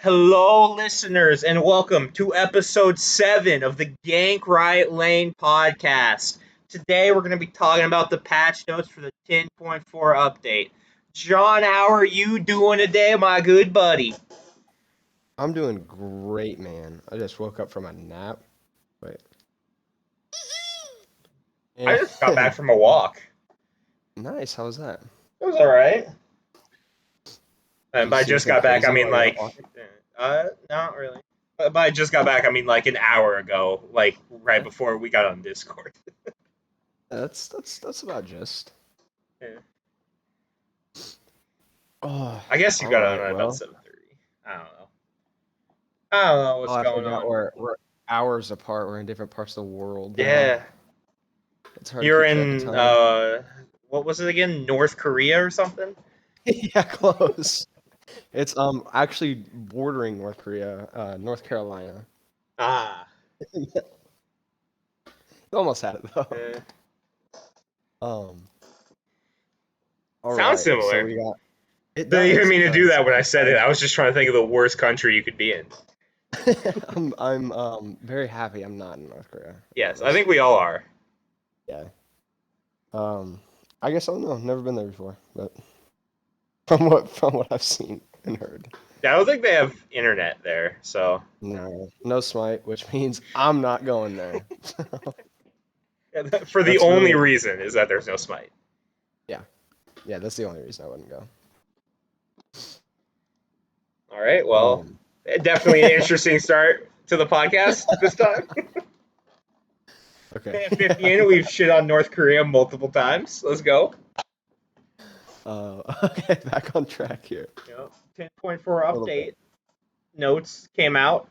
Hello, listeners, and welcome to episode 7 of the Gank Right Lane podcast. Today, we're going to be talking about the patch notes for the 10.4 update. John, how are you doing today, my good buddy? I'm doing great, man. I just woke up from a nap. Wait. I just got back from a walk. Nice. How was that? It was alright. Did And you by see just anything got back, I crazy mean, while you were out walking? not really. But by just got back, I mean, like, an hour ago, like, right Yeah. before we got on Discord. That's about just. Yeah. Oh, I guess you all got on right. at about Well, 7:30. I don't know. I don't know what's I going forgot on. we're hours apart. We're in different parts of the world now. Yeah. It's hard to You're keep track of in time. what was it again? North Korea or something? Yeah, close. It's actually bordering North Korea, North Carolina. Ah. You almost had it though. eh. Um. All Sounds right. So similar. we got. It They didn't does. mean It to do does. that when I said it. I was just trying to think of the worst country you could be in. I'm very happy I'm not in North Korea. Yes, I think we all are. Yeah. Um, I guess I don't know. Never been there before, but from what I've seen and heard, Yeah, I don't think they have internet there, so no Smite, which means I'm not going there. for the That's only really reason is that there's no Smite. yeah. That's the only reason I wouldn't go. All right, well, Um, definitely an interesting start to the podcast this time. okay. Minute 50 in, we've shit on North Korea multiple times. Let's go. Okay, back on track here. 10.4 A little bit. update notes came out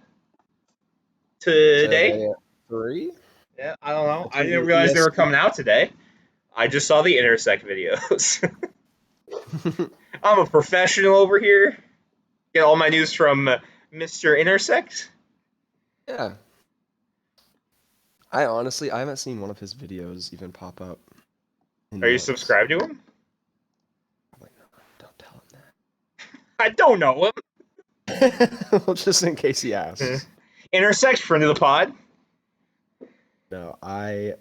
today. Today at 3? Yeah, I don't know. At I 3 didn't realize they were EST. coming out today. I just saw the Intersect videos. I'm a professional over here. Get all my news from Mr. Intersect. Yeah. I haven't seen one of his videos even pop up in Are you months. subscribed to him? I'm like, no, don't tell him I don't know him. that. Well, just in case he asks. Intersect, friend of the pod. No, I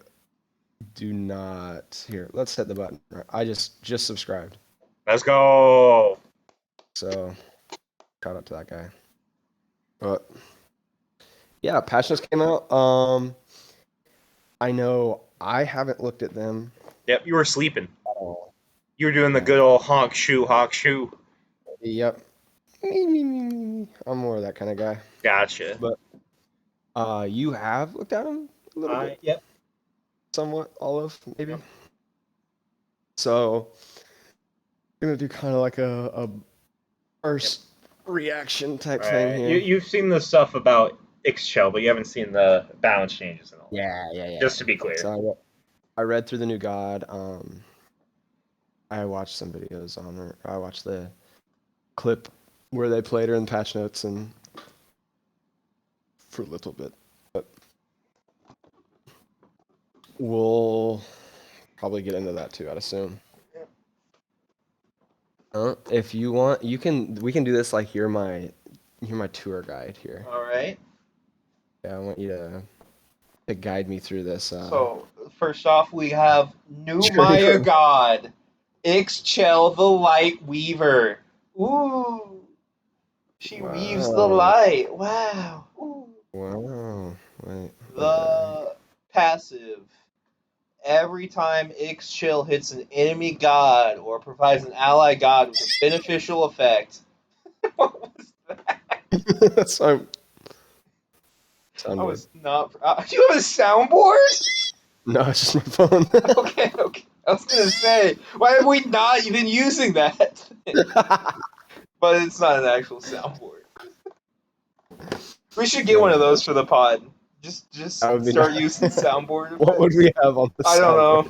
do not. Here, let's hit the button. I just subscribed. Let's go. So, shout out to that guy. But yeah, Passions came out. I know I haven't looked at them Yep, you were sleeping. at all. You were doing the Yeah. good old honk shoe, honk shoe. Yep. Me. I'm more of that kind of guy. Gotcha. But you have looked at them a little bit, Yep. somewhat, Olive, maybe. Yep. So, I'm gonna do kind of like a first reaction type thing here. You've seen the stuff about Chel, but you haven't seen the balance changes and all. Yeah. Just to be clear. So I read through the new God. I watched some videos on her. I watched the clip where they played her in patch notes and for a little bit, but we'll probably get into that too, I'd assume. If you want, we can do this like you're my tour guide here. All right. Yeah, I want you to guide me through this. So first off, we have New Journey Maya from- God, Chel the Light Weaver. Ooh, she weaves the Wow. light. Wow. Ooh. Wow. Wait. The passive. Every time Chel hits an enemy god or provides an ally god with a beneficial effect. What was that? That's so. I was not. Do you have a soundboard? No, it's just my phone. Okay. I was gonna say, why have we not even using that? But it's not an actual soundboard. We should get one of those for the pod. Just That would be start nice. using soundboard. What would we have on the I don't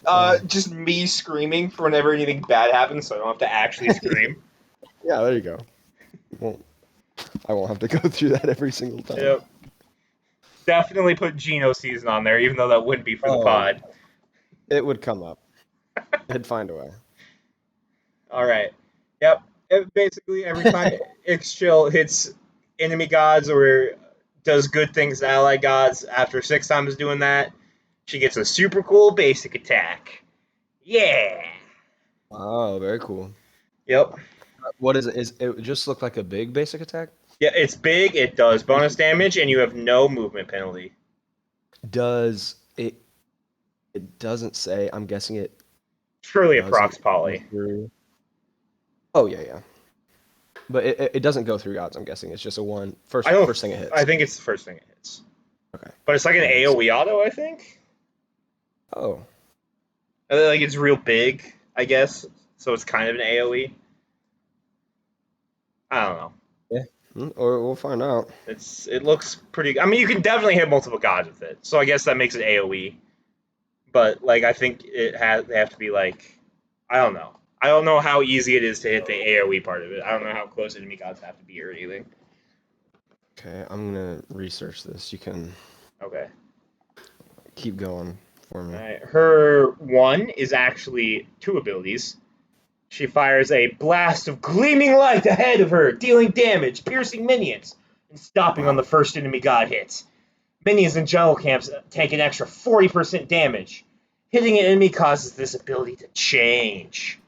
soundboard? know. Just me screaming for whenever anything bad happens, so I don't have to actually scream. Yeah, there you go. I won't have to go through that every single time. Yep. Definitely put Geno season on there, even though that wouldn't be for the pod. It would come up. It'd find a way. All right. Yep. Basically, every time Chel hits enemy gods or does good things to ally gods, after 6 times doing that, she gets a super cool basic attack. Yeah. Oh, very cool. Yep. What is it? Is it just look like a big basic attack? Yeah, it's big. It does Like bonus basic damage, and you have no movement penalty. does it? It doesn't say. I'm guessing it Surely a doesn't prox go poly. through. Oh yeah, yeah. But it doesn't go through gods. I'm guessing it's just a one I first don't. first thing it I hits. think it's the first thing it hits, Okay. but it's like an That makes sense. AOE auto. I think. Oh. Like it's real big, I guess. So it's kind of an AOE. I don't know. Yeah. Or we'll find out. It looks pretty. I mean, you can definitely hit multiple gods with it. So I guess that makes it AOE. But like, I think they have to be like, I don't know. I don't know how easy it is to hit the AOE part of it. I don't know how close enemy gods have to be or anything. Okay, I'm gonna research this. You can Okay. keep going for All me. right. Her one is actually two abilities. She fires a blast of gleaming light ahead of her, dealing damage, piercing minions, and stopping on the Wow. first enemy god hit. Minions and jungle camps take an extra 40% damage. Hitting an enemy causes this ability to change.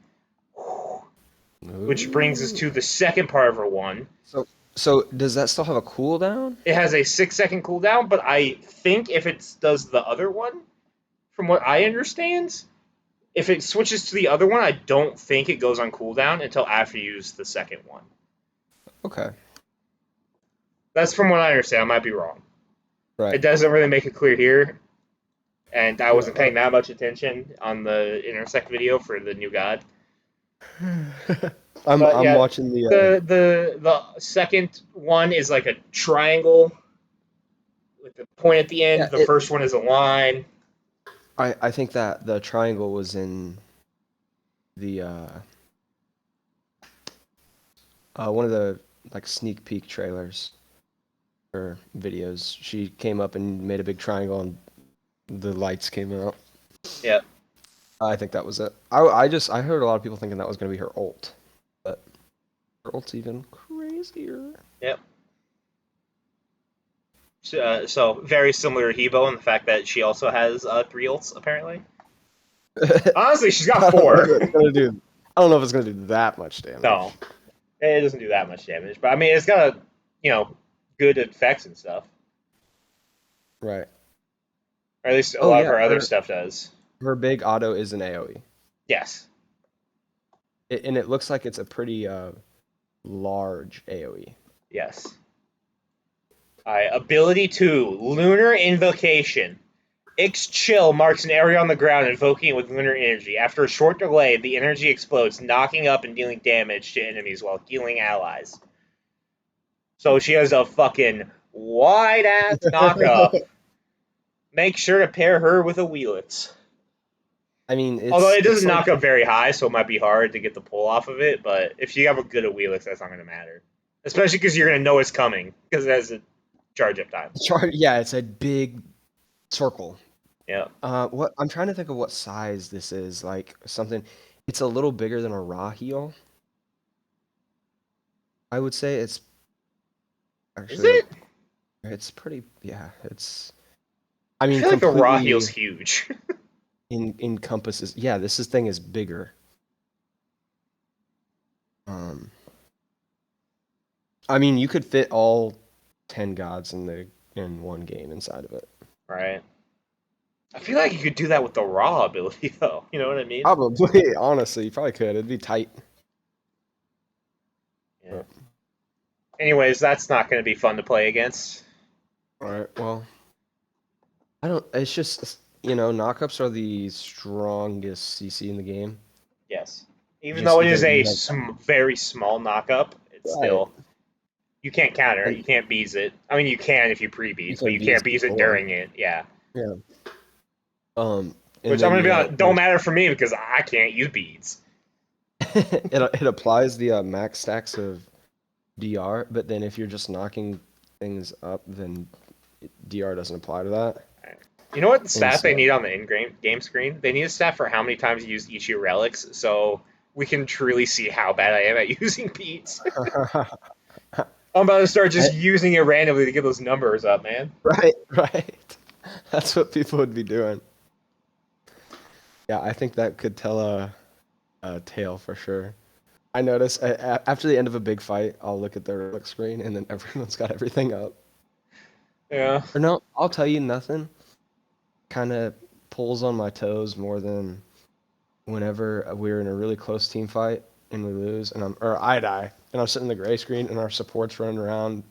Which brings us Ooh. to the second part of her one. So does that still have a cooldown? It has a 6 second cooldown, but I think if it does the other one, from what I understand, if it switches to the other one, I don't think it goes on cooldown until after you use the second one. Okay. That's from what I understand. I might be wrong. Right. It doesn't really make it clear here, and I Yeah. wasn't paying that much attention on the intersect video for the new god. But I'm yeah, watching the the second one is like a triangle with the point at the end. yeah, The first one is a line. I think that the triangle was in the one of the like sneak peek trailers or videos. She came up and made a big triangle and the lights came out. Yeah. I think that was it. I heard a lot of people thinking that was going to be her ult, but her ult's even crazier. Yep. So very similar to Hebo in the fact that she also has 3 ults apparently. Honestly, she's got I don't know if 4. it's gonna do. I don't know if it's gonna do that much damage. No, it doesn't do that much damage, but I mean it's got good effects and stuff. Right. Or at least a Oh lot of yeah, her other stuff does. her big auto is an AOE, Yes. and it looks like it's a pretty large AOE. Yes. Alright, ability 2, Lunar Invocation. Chel marks an area on the ground, invoking it with lunar energy. After a short delay, the energy explodes, knocking up and dealing damage to enemies while healing allies. So she has a fucking wide ass knock up. Make sure to pair her with a Wheelix. I mean, Although it it's doesn't like knock up very high, so it might be hard to get the pull off of it. But if you have a good Wheelix, that's not going to matter. Especially because you're going to know it's coming because it has a charge up time. yeah, it's a big circle. Yeah. What I'm trying to think of what size this is. Like something, it's a little bigger than a raw heel. I would say it's Is actually it? it's pretty. Yeah, it's. I I mean, feel like the raw heel's completely huge. encompasses. Yeah, this thing is bigger. I mean, you could fit all 10 gods in one game inside of it. Right. I feel like you could do that with the raw ability, though. You know what I mean? Probably, honestly, you probably could. It'd be tight. Yeah. Anyways, that's not going to be fun to play against. All right. Well, I don't. It's just knockups are the strongest CC in the game. Yes. Even Just though it is because a you have very small knockup, it's right, still you can't counter it. and You can't bees it. I mean, you can if you you pre-bees, but can you bees can't bees it before. during it. Yeah. Yeah. And Which I'm then gonna you be have honest, don't matter for me because I can't use beads. it applies the max stacks of DR, but then if you're just knocking things up, then DR doesn't apply to that. You know what the And stat they so need on the in-game screen? They need a stat for how many times you use each of your relics. So we can truly see how bad I am at using beats. I'm about to start just using it randomly to get those numbers up, man. Right. That's what people would be doing. Yeah, I think that could tell a tale for sure. I notice after the end of a big fight, I'll look at their look screen and then everyone's got everything up. Yeah. Or no, I'll tell you nothing. Kind of pulls on my toes more than whenever we're in a really close team fight and we lose, or I die, and I'm sitting in the gray screen and our support's running around,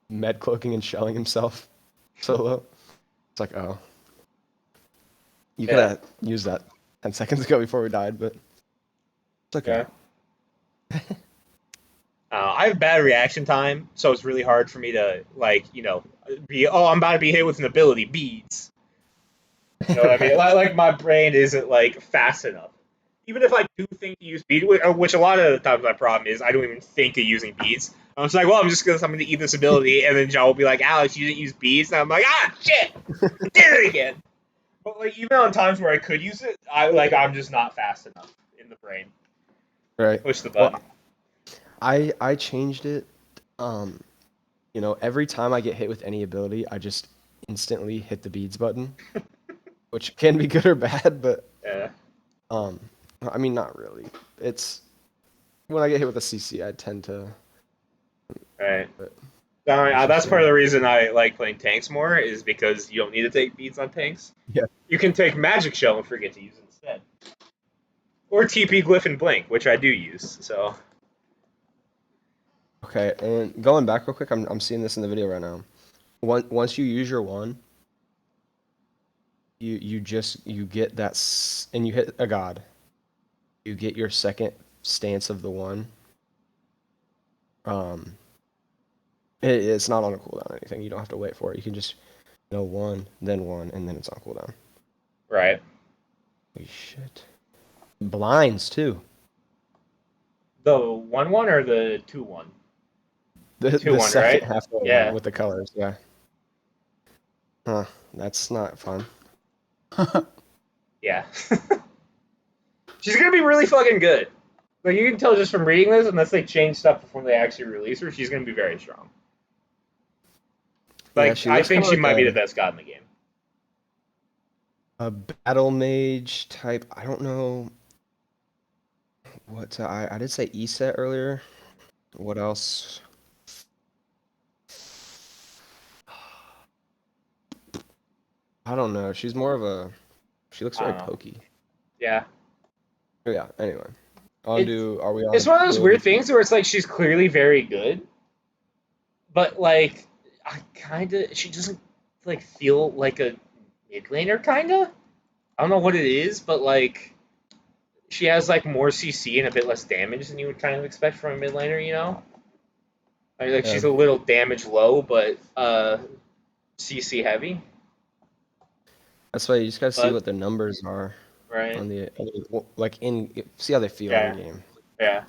med cloaking and shelling himself solo. It's like, oh, you could Yeah. have used that 10 seconds ago before we died, but it's okay. Yeah. I have bad reaction time, so it's really hard for me to be. Oh, I'm about to be hit with an ability, beads. You know what I mean? Right. Like my brain isn't like fast enough. Even if I do think to use bead, which a lot of the times my problem is, I don't even think of using beads. I'm just like, well, I'm going to eat this ability, and then John will be like, Alex, you didn't use beads, and I'm like, ah, shit, I did it again. But like even on times where I could use it, I'm just not fast enough in the brain. Right. Push the button. Well, I changed it. Um, every time I get hit with any ability, I just instantly hit the beads button, which can be good or bad, but Yeah. um, I mean, not really. It's when I get hit with a CC, I tend to. Right. But it's That's just part of the reason I like playing tanks more, is because you don't need to take beads on tanks. yeah. You can take Magic Shell and forget to use it instead. Or TP Glyph and Blink, which I do use. So Okay, and going back real quick, I'm seeing this in the video right now. Once you use your one, you get that and you hit a god. You get your second stance of the one. Um, it's not on a cooldown or anything. You don't have to wait for it. You can just one, and then it's on cooldown. right. Holy shit. Blinds too. The 1-1 or the 2-1? The 2-1, second right? half of Yeah. with the colors, yeah. Huh, that's not fun. Yeah. She's gonna be really fucking good. Like you can tell just from reading this, unless they change stuff before they actually release her, she's gonna be very strong. Yeah, Like she I looks think kind of she like might be the best god in the game. a battle mage type. I don't know what I did say E-set earlier. What else? I don't know. She's more of a. She looks I very don't know. pokey. Yeah. Oh, yeah. Anyway, It's are we on it's one of those weird ability? things where it's like she's clearly very good, but like she doesn't like feel like a mid laner kinda. I don't know what it is, but like she has like more CC and a bit less damage than you would kind of expect from a mid laner, you know? Like Yeah, she's a little damage low, but CC heavy. that's why you just gotta see But what the numbers are right, on the like see how they feel in yeah, game. yeah.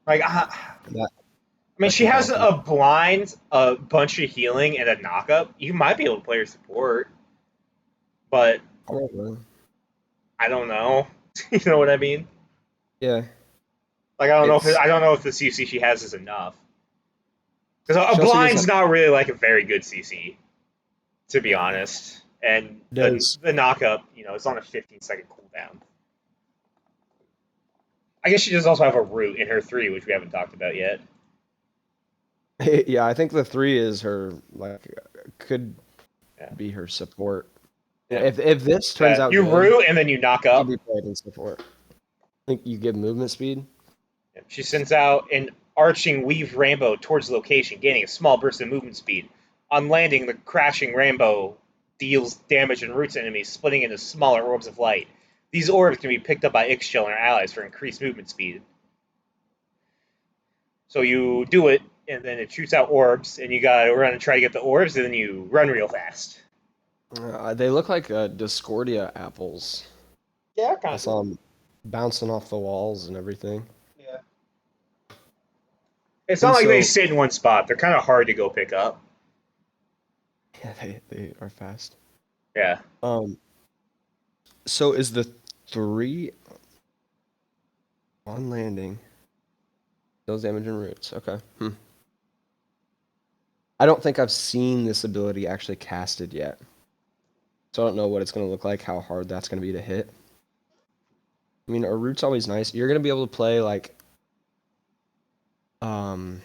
Like That I mean, that she can has help you. a blind, a bunch of healing, and a knockup. You might be able to play her support, but Probably. I don't know. You know what I mean? Yeah, Like it's I don't know if the CC she has is enough. Because a she also blind's doesn't not really like a very good CC, to be honest. And does the knockup, it's on a 15-second cooldown. I guess she does also have a root in her 3, which we haven't talked about yet. yeah. I think the 3 is her like could Yeah. be her support. Yeah. If this turns Yeah. out You good, root and then you knock she could up. be played in support. I think you give movement speed. She sends out an arching weave rainbow towards the location, gaining a small burst of movement speed. On landing, the crashing rainbow deals damage and roots enemies, splitting into smaller orbs of light. These orbs can be picked up by Ixchel and her allies for increased movement speed. So you do it, and then it shoots out orbs, and you gotta run and try to get the orbs, and then you run real fast. They look like Discordia apples. Yeah, I kind of. saw them bouncing off the walls and everything. Yeah. It's not And like they so, sit in one spot. They're kind of hard to go pick up. yeah, they are fast. Yeah. Um, so is the 3? On landing. Deals damage and roots. Okay. I don't think I've seen this ability actually casted yet. So I don't know what it's going to look like, how hard that's going to be to hit. I mean, a root's always nice. You're going to be able to play like probably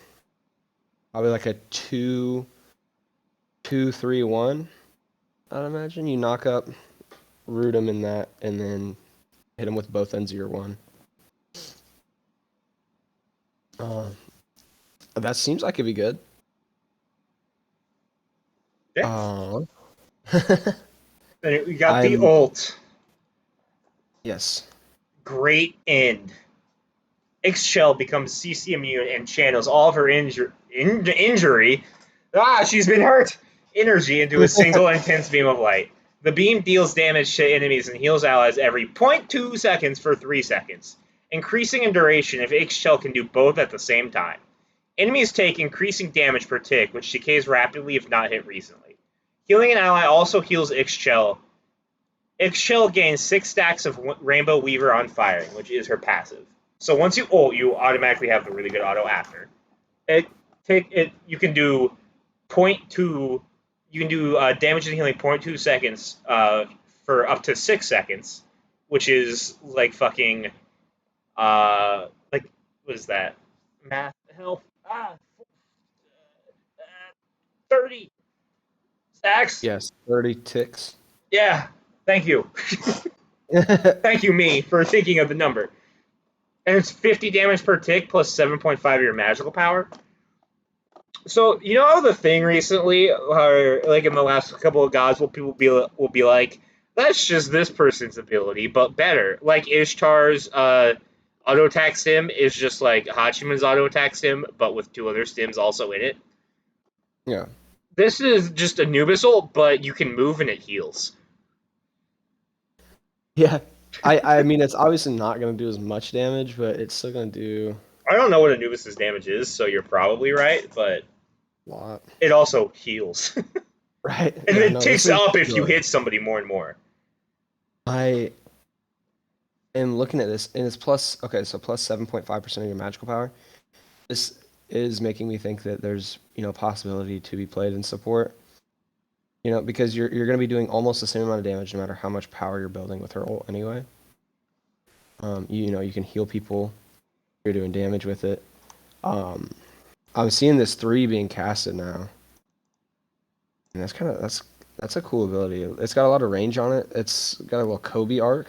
like a 2-2-3-1. I'd imagine you knock up, root him in that, and then hit him with both ends of your one. That seems like it'd be good. Yeah. And we got the I'm ult. yes. Great end. Chel becomes CC immune and channels all of her injury. She's been hurt. Energy into a single intense beam of light. The beam deals damage to enemies and heals allies every 0.2 seconds for 3 seconds, increasing in duration if Chel can do both at the same time. Enemies take increasing damage per tick, which decays rapidly if not hit recently. Healing an ally also heals Chel. Chel gains 6 stacks of Rainbow Weaver on firing, which is her passive. So once you ult, you automatically have the really good auto after. You can do 0.2. You can do damage and healing 0.2 seconds for up to 6 seconds, which is like fucking like what is that? Math health 30 stacks. Yes, 30 ticks. Yeah, thank you. Thank you, me, for thinking of the number. And it's 50 damage per tick plus 7.5 of your magical power. So you know the thing recently, or like in the last couple of gods, people will be like, that's just this person's ability, but better. Like Ishtar's auto attack stim is just like Hachiman's auto attack stim, but with 2 other stims also in it. Yeah. This is just Anubis ult, but you can move and it heals. Yeah. I mean, it's obviously not going to do as much damage, but it's still going to do I don't know what Anubis's damage is, so you're probably right, but a lot. it also heals. Right? And Yeah, it no, this ticks is up if you good. hit somebody more and more. I am looking at this, and it's plus, okay, so plus 7.5% of your magical power. This is making me think that there's, possibility to be played in support. Because you're going to be doing almost the same amount of damage no matter how much power you're building with her ult anyway. You can heal people. You're doing damage with it. I'm seeing this 3 being casted now. And that's a cool ability. It's got a lot of range on it. It's got a little Kobe arc.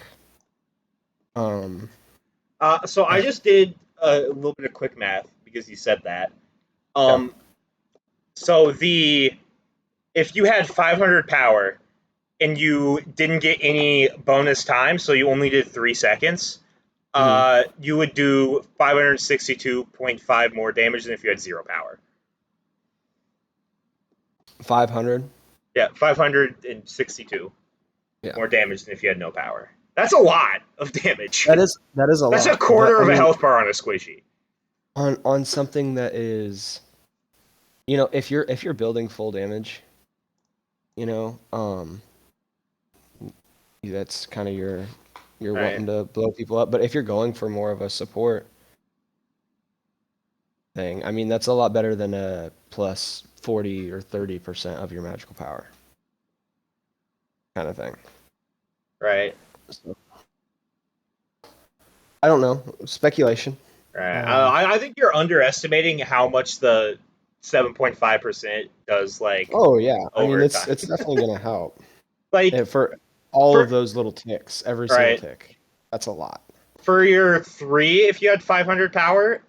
So I just did a little bit of quick math because you said that. Yeah. So if you had 500 power and you didn't get any bonus time, so you only did 3 seconds, Mm-hmm. you would do 562.5 more damage than if you had 0 power. 500. Yeah, 562 Yeah. more damage than if you had no power. That's a lot of damage. That is a That's a lot. But quarter I of a mean, health bar on a squishy. on something that is, if you're building full damage, that's kind of you're Right. wanting to blow people up. But if you're going for more of a support thing, I mean, that's a lot better than a plus 40 or 30% of your magical power kind of thing. Right. So, I don't know. Speculation. Right. I think you're underestimating how much the 7.5% does, like, Oh yeah. I mean, over it's time. definitely gonna help. Like, And for all of for those little ticks, every single right tick, that's a lot. for your 3, if you had 500 power,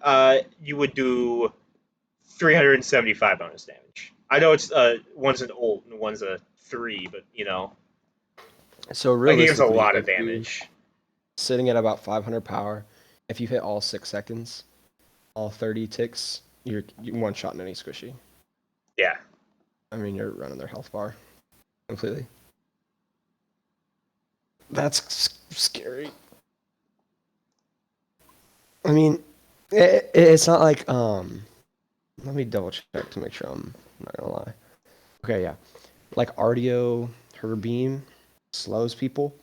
you would do 375 bonus damage. I know it's one's an ult and one's a 3, but So like it gives a realistically, lot of if you damage. sitting at about 500 power, if you hit all 6 seconds, all 30 ticks, you're one shot in any squishy. Yeah. I mean, you're running their health bar completely. That's scary. I mean, it's not like Let me double check to make sure I'm not gonna lie. Okay, yeah, like Ardio, her beam slows people.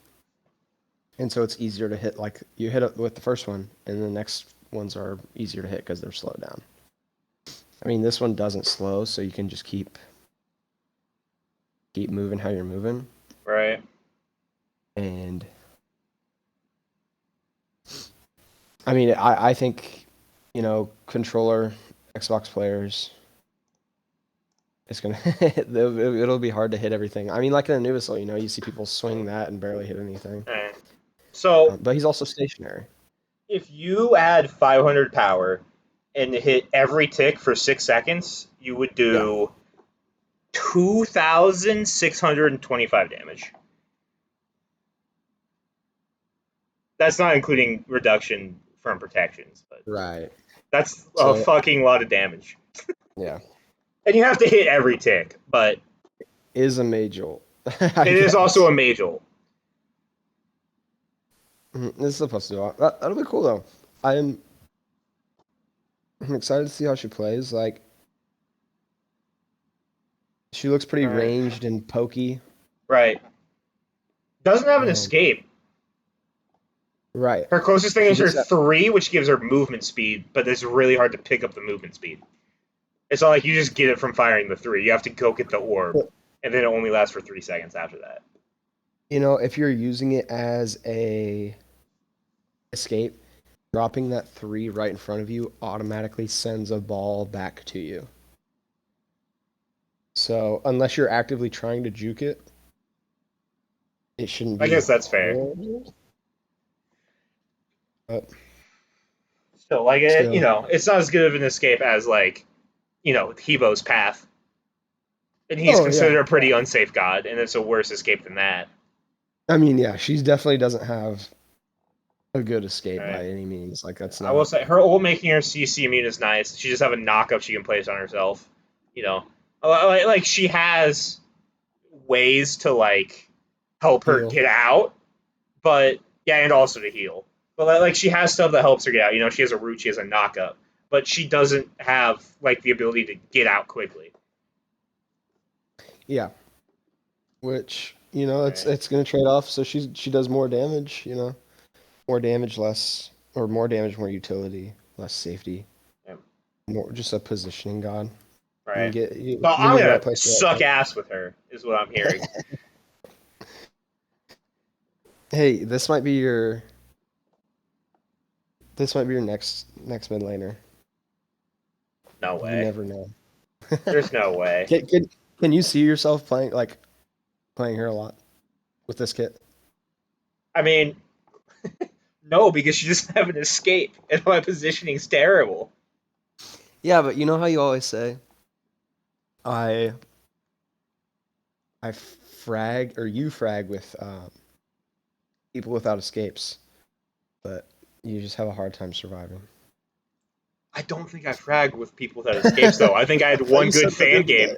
And so it's easier to hit, like, you hit it with the first one, and the next ones are easier to hit because they're slowed down. I mean, this one doesn't slow, so you can just keep moving how you're moving. Right. And I mean, I think, controller, Xbox players, it's gonna it'll be hard to hit everything. I mean, like in Anubis, you see people swing that and barely hit anything. Right. So But he's also stationary. if you add 500 power and hit every tick for 6 seconds, you would Yeah. do 2,625 damage. That's not including reduction from protections, but Right. that's a So fucking lot of damage. yeah, And you have to hit every tick, but is a major, I it is also guess. a major. This is supposed to do that'll be cool though. I'm excited to see how she plays. Like, she looks pretty Right. ranged and pokey. Right. Doesn't have an Um, escape. right. Her closest thing She is her just 3, which gives her movement speed, but it's really hard to pick up the movement speed. It's not like you just get it from firing the 3. You have to go get the orb, and then it only lasts for 3 seconds after that. if you're using it as a escape, dropping that 3 right in front of you automatically sends a ball back to you. So unless you're actively trying to juke it, it shouldn't I be guess that's fair. horrible. But Still, like still, it's not as good of an escape as like, Hebo's path, and he's oh considered yeah, a pretty unsafe god, and it's a worse escape than that. I mean, yeah, she definitely doesn't have a good escape Right. by any means. Like, that's I will not. say her ult making her CC immune is nice. She just have a knockup she can place on herself. You know, like she has ways to like help her Heal. get out, but yeah, and also to heal. But like she has stuff that helps her get out. She has a root, she has a knockup, but she doesn't have like the ability to get out quickly. Yeah, which it's Right. gonna trade off. So she does more damage. More damage, more damage, more utility, less safety. Yeah. More just a positioning god. Right. So You're I'm in the gonna right place at the suck right ass with her, is what I'm hearing. time. Hey, this might be your next mid laner. No You way. never know. There's no way. Can you see yourself playing her a lot with this kit? I mean, no, because she doesn't have an escape, and my positioning's terrible. Yeah, but you know how you always say, I you frag with people without escapes, but you just have a hard time surviving. I don't think I fragged with people without escapes, though. I think I had I thought one you good said that the fan other game. day.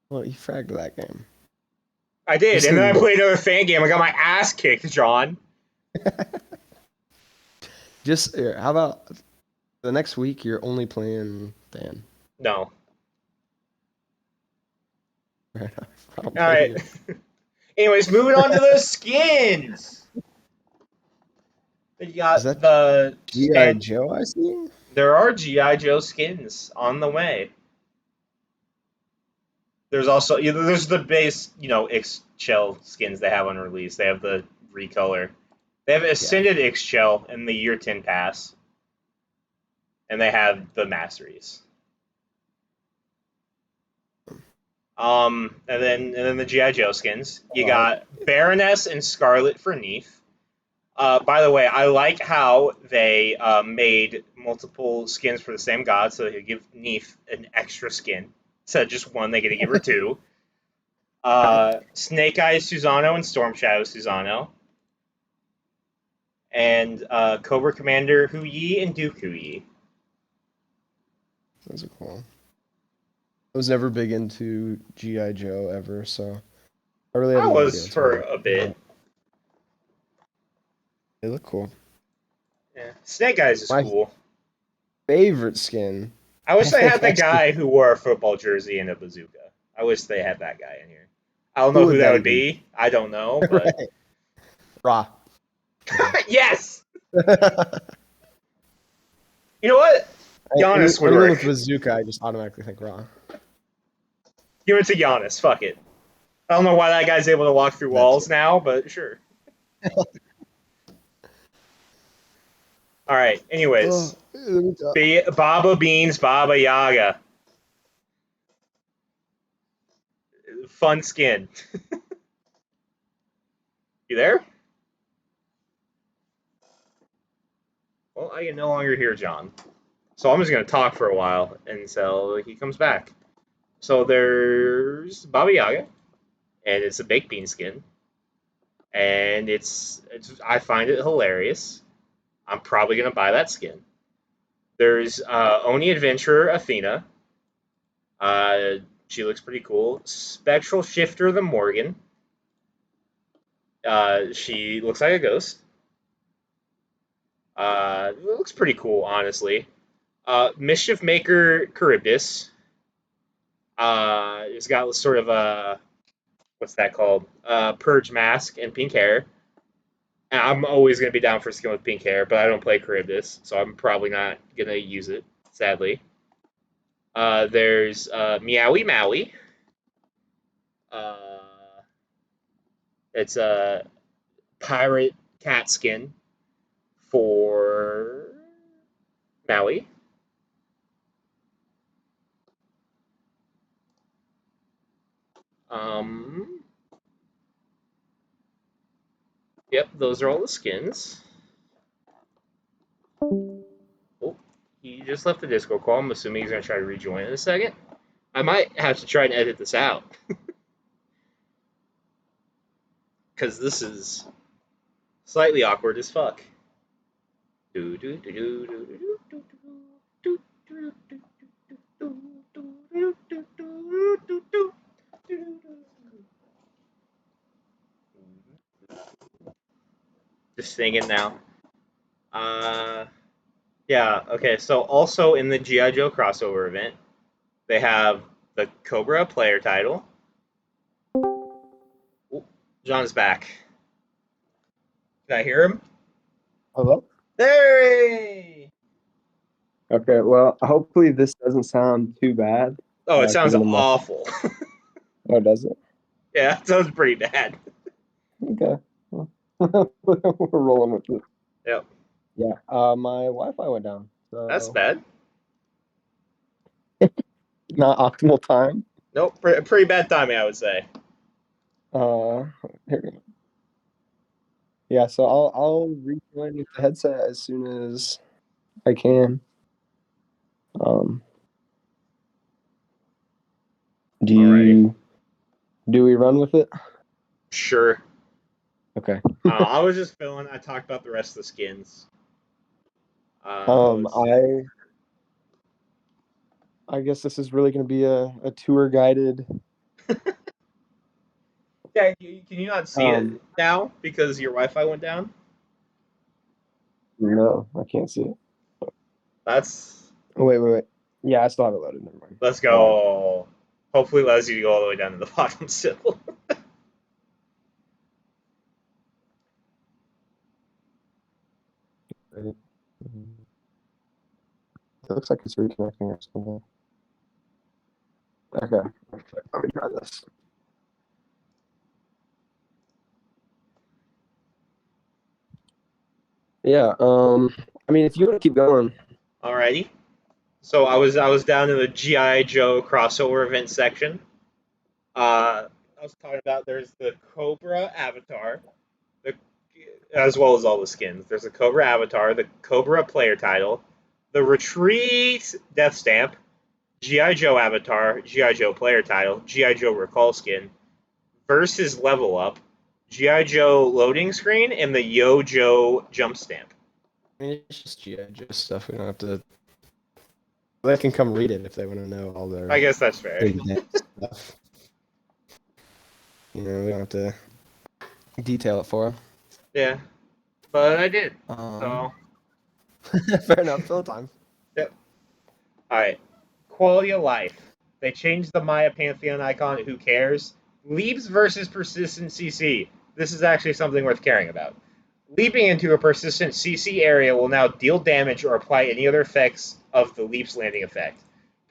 Well, you fragged that game. I did, Just and then I in, played another fan game. I got my ass kicked, John. just here, how about the next week you're only playing Dan? No. Fair enough. I don't All blame right. you. Anyways, moving on to the skins. You Is got that the G.I. stand. Joe I see? There are GI Joe skins on the way. There's also there's the base Chel skins they have on release. They have the recolor. They have Yeah. Ascended Chel in the Year 10 pass, and they have the Masteries. And then the GI Joe skins. You Oh, got Baroness and Scarlet for Neef. By the way, I like how they made multiple skins for the same god, so they could give Neef an extra skin. Instead of just one, they get to give her two. Snake Eyes Susano and Storm Shadow Susano. And Cobra Commander Hu Yi and Duke Hu Yi. those are cool. I was never big into G.I. Joe ever, so I really have I no idea was what's for going a on. bit. They look cool. Yeah. Snake Eyes is My cool. favorite skin, I wish I they think, had the has to guy who wore a football jersey and a bazooka. I wish they had that guy in here. I don't know who that would even be. I don't know, but right. Raw. yes. You know what? Giannis would Anyone with work. bazooka, I just automatically think Raw. Give it to Giannis. Fuck it. I don't know why that guy's able to walk through That too. walls now, but sure. All right. Anyways, Baba Beans, Baba Yaga. Fun skin. You there? Well, I can no longer hear John. So I'm just going to talk for a while until he comes back. So there's Baba Yaga, and it's a baked bean skin. And it's I find it hilarious. I'm probably going to buy that skin. There's Oni Adventurer Athena. Uh, she looks pretty cool. Spectral Shifter the Morgan. She looks like a ghost. It looks pretty cool, honestly. Mischief Maker Charybdis. It's got sort of a what's that called? Purge mask and pink hair. And I'm always gonna be down for skin with pink hair, but I don't play Charybdis, so I'm probably not gonna use it. Sadly. There's Meowie Maui. Uh, it's a pirate cat skin for Maui. Um, yep, those are all the skins. Oh, he just left the Discord call. I'm assuming he's gonna try to rejoin in a second. I might have to try and edit this out because this is slightly awkward as fuck. Just singing now. Uh, yeah. Okay. So also in the GI Joe crossover event, they have the Cobra player title. Ooh, John's back. Can I hear him? Hello? There. Okay, well, hopefully this doesn't sound too bad. Oh, it sounds 'Cause I'm not. awful. Oh, does it? Yeah, it sounds pretty bad. Okay. Well, we're rolling with it. Yep. Yeah. My Wi-Fi went down, That's so bad. not optimal time. Nope, pretty bad timing, I would say. Uh, here we go. Yeah, so I'll rejoin with the headset as soon as I can. Um, Alrighty. do we run with it? Sure. Okay. I was just feeling. I talked about the rest of the skins. Um, I guess this is really going to be a tour guided. Yeah, can you not see it now because your Wi-Fi went down? No, I can't see it. That's. Oh, wait. Yeah, I still have it loaded. Never mind. Let's go. Hopefully, it allows you to go all the way down to the bottom still. It looks like it's reconnecting or something. Okay, let me try this. Yeah. I mean, if you want to keep going. Alrighty. So I was down in the GI Joe crossover event section. I was talking about there's the Cobra Avatar, the as well as all the skins. There's the Cobra Avatar, the Cobra player title, the Retreat Death Stamp, GI Joe Avatar, GI Joe player title, GI Joe Recall skin, versus Level Up, GI Joe loading screen, and the Yo Joe jump stamp. I mean, it's just GI Joe stuff. We don't have to. They can come read it if they want to know all their I guess that's fair. stuff. You know, we don't have to detail it for them. Yeah, but I did. So Fair enough. Fill the time. yep. All right. Quality of life. They changed the Maya Pantheon icon. Who cares? Leaps versus persistent CC. This is actually something worth caring about. Leaping into a persistent CC area will now deal damage or apply any other effects of the leap's landing effect.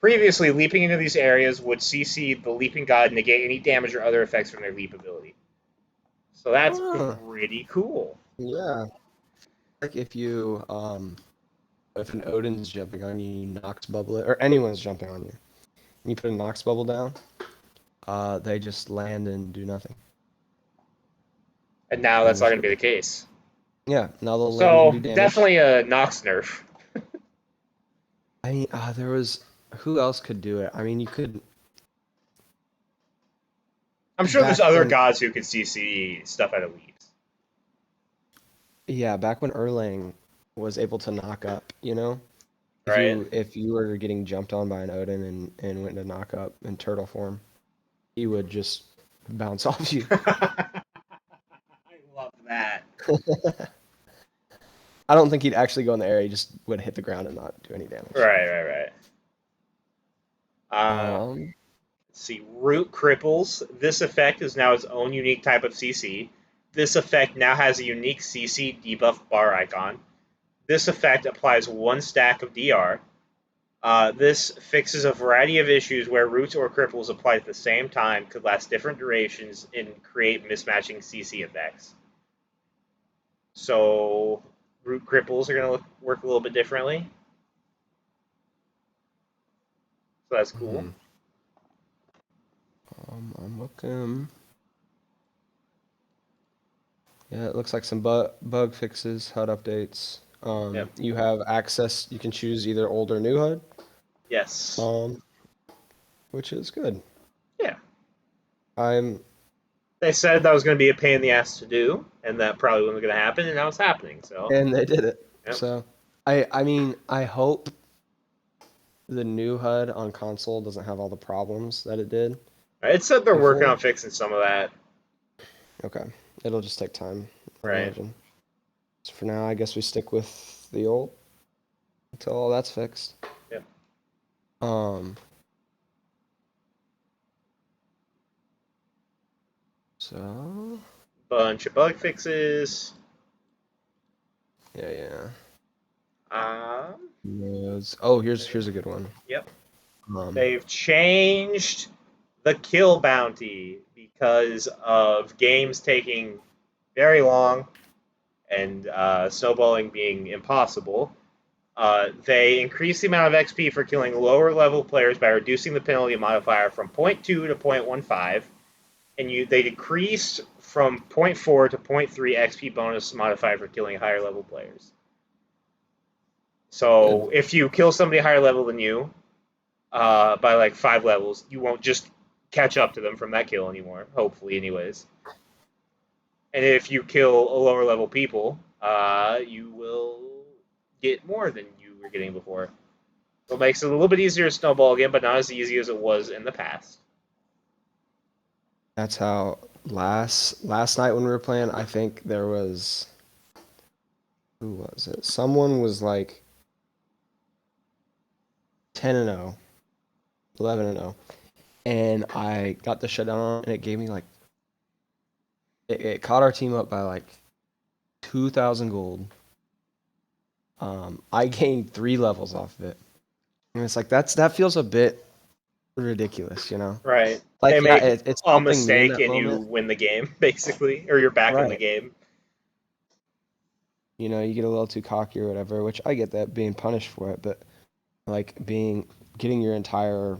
Previously, leaping into these areas would CC the leaping god, negate any damage or other effects from their leap ability. So that's Huh. pretty cool. Yeah. Like if an Odin's jumping on you, you Nox bubble it, or anyone's jumping on you, and you put a Nox bubble down, they just land and do nothing. And now They that's not just going to be the case. Yeah, now they'll land and So do damage. definitely a Nox nerf. I mean, there was who else could do it? I mean, you could. I'm sure there's Back other when, gods who could CC stuff out of leaps. yeah, back when Erlang was able to knock up, Right? if you were getting jumped on by an Odin and went to knock up in turtle form, he would just bounce off you. I love that. I don't think he'd actually go in the air. He just would hit the ground and not do any damage. Right. Let's see. Root cripples. This effect is now its own unique type of CC. This effect now has a unique CC debuff bar icon. This effect applies one stack of DR. This fixes a variety of issues where roots or cripples applied at the same time could last different durations and create mismatching CC effects. So root cripples are going to work a little bit differently. So that's cool. I'm looking. Yeah, it looks like some bug fixes, HUD updates. Yep. You have access. You can choose either old or new HUD. Yes. Which is good. Yeah. I'm. They said that was going to be a pain in the ass to do, and that probably wasn't going to happen, and now it's happening. So. And they did it. Yep. So, I mean, I hope the new HUD on console doesn't have all the problems that it did. It said they're before. working on fixing some of that. Okay, it'll just take time. I Right. imagine. So for now, I guess we stick with the old until all that's fixed. Yep. So. Bunch of bug fixes. Yeah. Nodes. Oh, here's a good one. Yep. They've changed the kill bounty because of games taking very long and snowballing being impossible. They increased the amount of XP for killing lower level players by reducing the penalty modifier from 0.2 to 0.15, and they decreased from 0.4 to 0.3 XP bonus modifier for killing higher level players. So if you kill somebody higher level than you by like 5 levels, you won't just catch up to them from that kill anymore. Hopefully, anyways. And if you kill a lower level people, you will get more than you were getting before. So it makes it a little bit easier to snowball again, but not as easy as it was in the past. That's how last night when we were playing, I think there was, who was it? Someone was like 10-0, 11-0, and I got the shutdown on, and it gave me like, it caught our team up by like 2,000 gold. I gained 3 levels off of it, and it's like that feels a bit ridiculous, Right. Like, they make it's a helping me in mistake that and you moment. win the game, basically, or you're back in the Right. game. You get a little too cocky or whatever, which I get that, being punished for it, but like getting your entire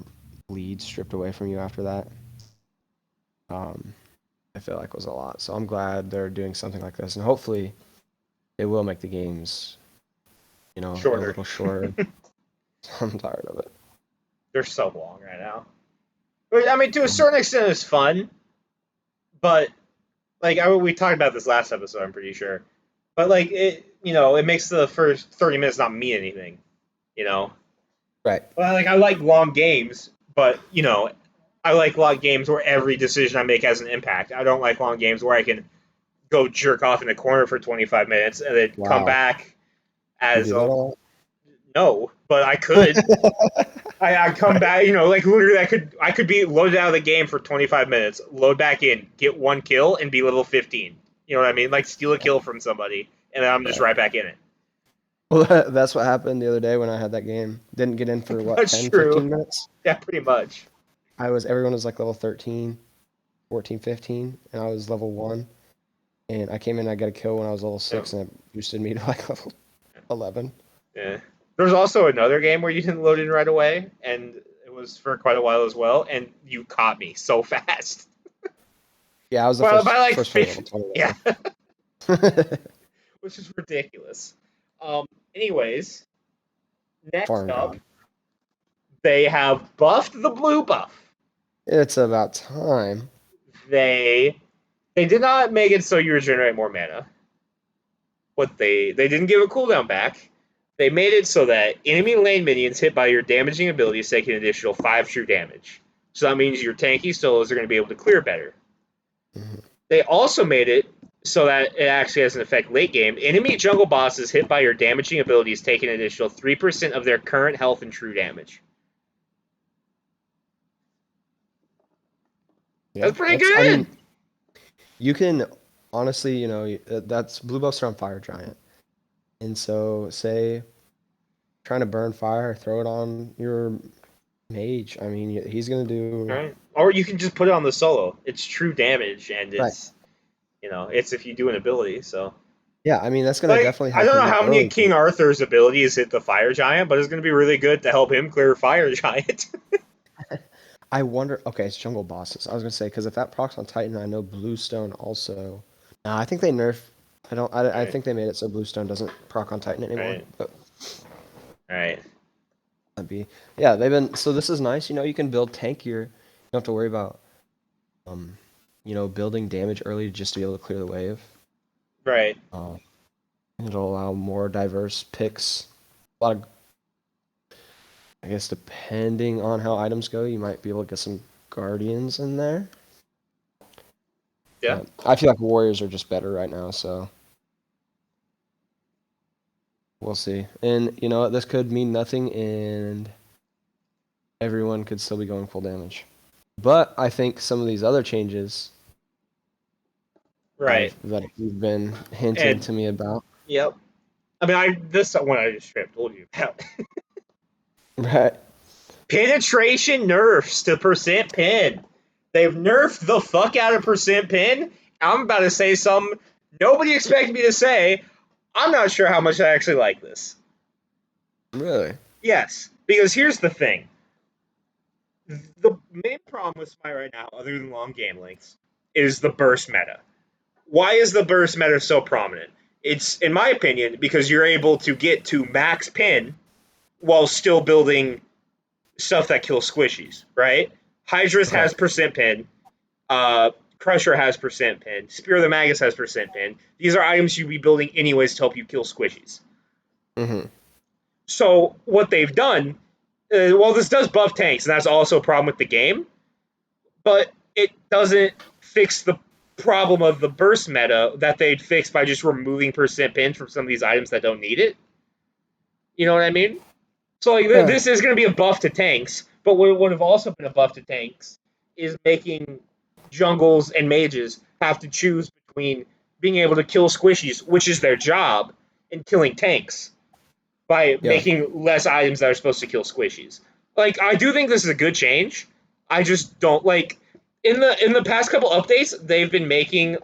lead stripped away from you after that, I feel like was a lot. So I'm glad they're doing something like this, and hopefully it will make the games, Shorter. a little shorter. I'm tired of it. They're so long right now. I mean, to a certain extent, it's fun, but like we talked about this last episode, I'm pretty sure. But like it makes the first 30 minutes not mean anything, Right. Well, like I like long games, but I like long games where every decision I make has an impact. I don't like long games where I can go jerk off in the corner for 25 minutes and then come Wow. back You as do that a lot? No, but I could. I come back, like literally I could be loaded out of the game for 25 minutes, load back in, get one kill, and be level 15. You know what I mean? Like steal a kill from somebody, and then I'm just right back in it. Well, that's what happened the other day when I had that game. Didn't get in for, what, That's 10, true. 15 minutes? Yeah, pretty much. Everyone was like level 13, 14, 15, and I was level 1. And I came in, I got a kill when I was level 6, and it boosted me to like level 11. Yeah. There was also another game where you didn't load in right away, and it was for quite a while as well, and you caught me so fast. Yeah, I was the Well, by like first 50, level 20. yeah, which is ridiculous. Anyways, next Farm up, God. they have buffed the blue buff. It's about time. They did not make it so you regenerate more mana. What they didn't give a cooldown back. They made it so that enemy lane minions hit by your damaging abilities take an additional 5 true damage. So that means your tanky solos are going to be able to clear better. Mm-hmm. They also made it so that it actually has an effect late game. Enemy jungle bosses hit by your damaging abilities take an additional 3% of their current health and true damage. Yeah, That's pretty good. I mean, you can honestly, that's blue buffs are on Fire Giant. And so, say, trying to burn fire, throw it on your mage. I mean, he's going to do... Right. Or you can just put it on the solo. It's true damage, and it's, it's if you do an ability, so... Yeah, I mean, that's going to definitely I help don't know him how many early. King Arthur's abilities hit the Fire Giant, but it's going to be really good to help him clear Fire Giant. I wonder... Okay, it's jungle bosses. I was going to say, because if that procs on Titan, I know Bluestone also... No, I think they nerf... I think they made it so Bluestone doesn't proc on Titan anymore. Right. But Right. that'd be... Yeah, they've been... So this is nice. You can build tankier. You don't have to worry about, building damage early just to be able to clear the wave. Right. It'll allow more diverse picks. A lot of... I guess depending on how items go, you might be able to get some Guardians in there. Yeah. I feel like Warriors are just better right now, so we'll see. And this could mean nothing, and everyone could still be going full damage. But I think some of these other changes, Right. that you've been hinting to me about. Yep. I mean, this one I just straight told you about. Right. Penetration nerfs to percent pin. They've nerfed the fuck out of percent pin. I'm about to say something nobody expected me to say. I'm not sure how much I actually like this. Really? Yes, because here's the thing. The main problem with Smite right now, other than long game lengths, is the burst meta. Why is the burst meta so prominent? It's, in my opinion, because you're able to get to max pin while still building stuff that kills squishies, right? Hydra's has percent pin. Crusher has percent pin. Spear of the Magus has percent pin. These are items you'd be building anyways to help you kill squishies. Mm-hmm. So what they've done, this does buff tanks, and that's also a problem with the game, but it doesn't fix the problem of the burst meta that they'd fix by just removing percent pin from some of these items that don't need it. You know what I mean? So this is going to be a buff to tanks, but what would have also been a buff to tanks is making jungles and mages have to choose between being able to kill squishies, which is their job, and killing tanks by making less items that are supposed to kill squishies. I do think this is a good change. I just don't in the past couple updates, they've been making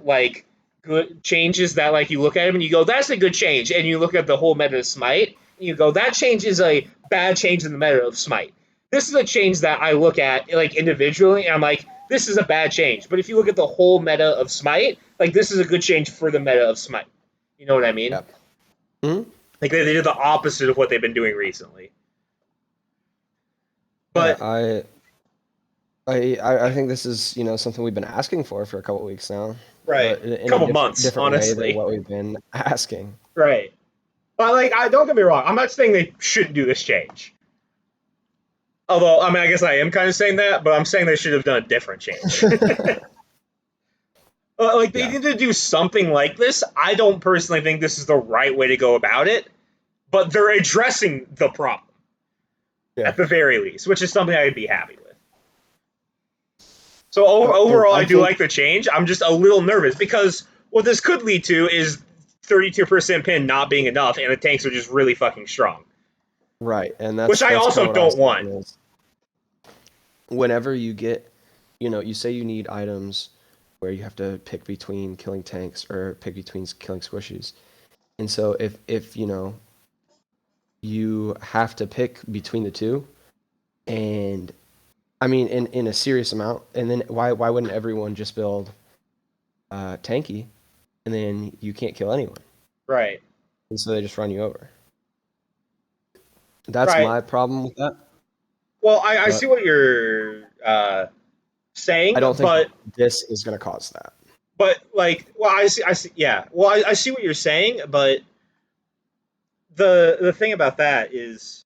good changes that you look at them and you go, that's a good change, and you look at the whole meta of Smite and you go, that change is a bad change in the meta of Smite. This is a change that I look at individually and I'm like, this is a bad change. But if you look at the whole meta of Smite, this is a good change for the meta of Smite. You know what I mean? Yep. Mm-hmm. They did the opposite of what they've been doing recently. But yeah, I think this is something we've been asking for a couple of weeks now. Right, a couple months, different honestly. way than what we've been asking. Right, but I don't get me wrong. I'm not saying they shouldn't do this change. Although, I mean, I guess I am kind of saying that, but I'm saying they should have done a different change. They need to do something like this. I don't personally think this is the right way to go about it. but they're addressing the problem Yeah. at the very least, which is something I'd be happy with. So And overall, I I do think like the change. I'm just a little nervous because what this could lead to is 32% pin not being enough, and the tanks are just really fucking strong, right, and which I that's kind also of what I was don't want. thinking is whenever you get, you say you need items where you have to pick between killing tanks or pick between killing squishies. And so if you have to pick between the two, and I mean in a serious amount, and then why wouldn't everyone just build tanky, and then you can't kill anyone, Right. and so they just run you over. That's Right. my problem with that. Well, I see But what you're saying, I don't think but this is going to cause that. like, well, I see, yeah. Well, I see what you're saying, but the thing about that is,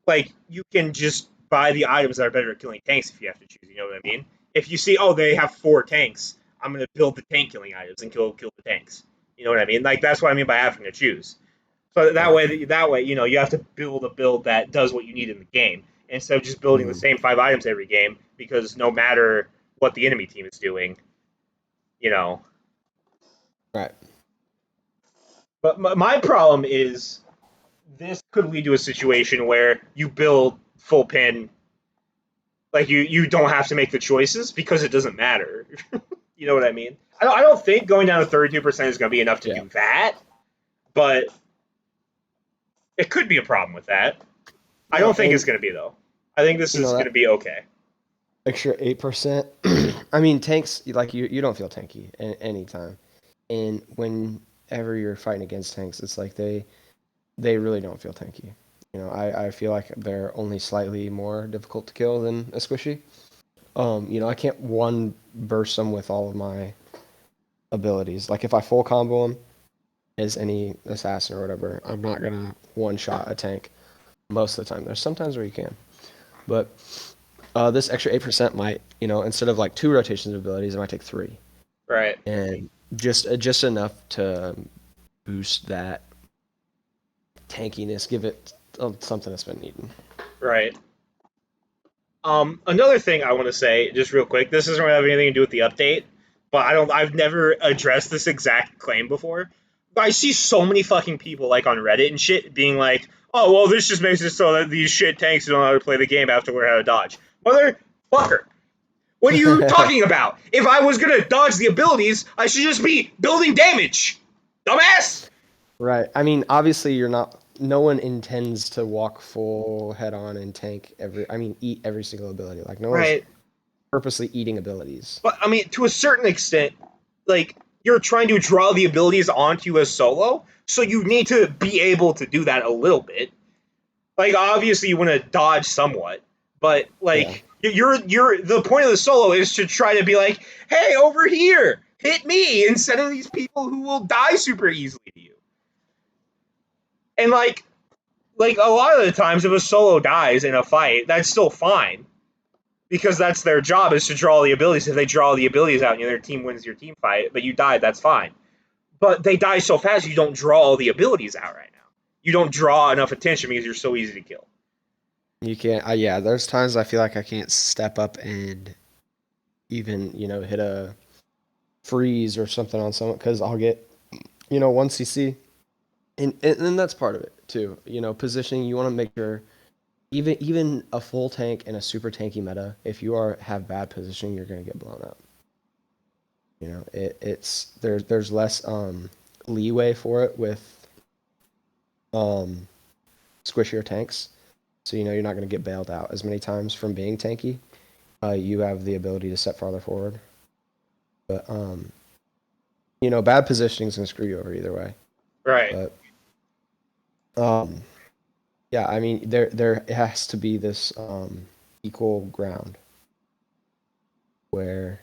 like, you can just buy the items that are better at killing tanks if you have to choose. You know what I mean? If you see, oh, they have 4 tanks, I'm gonna build the tank killing items and kill the tanks. You know what I mean? Like that's what I mean by having to choose. So Yeah. that way, you have to build a build that does what you need in the game instead of just building the Mhm. same 5 items every game because no matter what the enemy team is doing, you know. Right. But my problem is this could lead to a situation where you build full pin, like you don't have to make the choices because it doesn't matter. You know what I mean? I don't think going down to 32% is going to be enough to Yeah. do that, but it could be a problem with that. I No, don't think it's and going to be though. I think this is going to that be okay. extra 8%. I mean, tanks like you don't feel tanky anytime, and whenever you're fighting against tanks, it's like they really don't feel tanky. I feel like they're only slightly more difficult to kill than a squishy. I can't one burst them with all of my abilities. Like if I full combo them as any assassin or whatever, I'm not gonna one shot a tank most of the time. There's sometimes where you can, but this extra 8% might, instead of like 2 rotations of abilities, it might take 3, Right. and just enough to boost that tankiness, give it something that's been needed. Right. Another thing I want to say, just real quick, this doesn't really have anything to do with the update, but I've never addressed this exact claim before. But I see so many fucking people like on Reddit and shit being like, "Oh, well, this just makes it so that these shit tanks who don't know how to play the game have to learn how to dodge." Motherfucker, what are you talking about? If I was gonna dodge the abilities, I should just be building damage, dumbass. Right. I mean, obviously, you're not. No one intends to walk full head on and tank eat every single ability. Like no one's Right. purposely eating abilities. But I mean, to a certain extent, like you're trying to draw the abilities onto you as solo, so you need to be able to do that a little bit. Like obviously, you want to dodge somewhat, but Yeah. like you're the point of the solo is to try to be like, hey, over here, hit me instead of these people who will die super easily to you. And like a lot of the times, if a solo dies in a fight, that's still fine because that's their job is to draw the abilities. If they draw the abilities out and their team wins your team fight, but you died, that's fine. But they die so fast you don't draw all the abilities out right now. You don't draw enough attention because you're so easy to kill. You can't. Yeah. There's times I feel like I can't step up and even hit a freeze or something on someone because I'll get 1 CC, and that's part of it too. Positioning. You want to make sure. Even a full tank and a super tanky meta, if you have bad positioning, you're gonna get blown up. There's less leeway for it with squishier tanks, so you're not gonna get bailed out as many times from being tanky. You have the ability to step farther forward, but bad positioning is gonna screw you over either way. Right. But yeah, I mean there has to be this equal ground where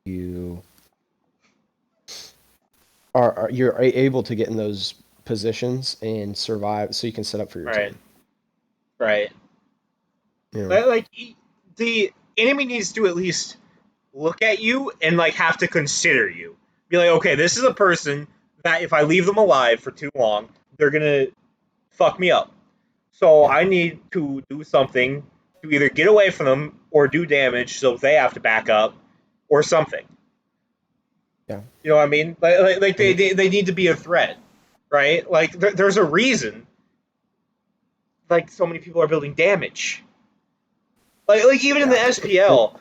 you you're able to get in those positions and survive so you can set up for your Right. team. Right. Like the enemy needs to at least look at you and like have to consider you. Be like, okay, this is a person that if I leave them alive for too long, they're gonna fuck me up. So Yeah. I need to do something to either get away from them or do damage so they have to back up or something. Yeah. You know what I mean? Like they need to be a threat, right? Like there's a reason like so many people are building damage. Like even in the Yeah. SPL,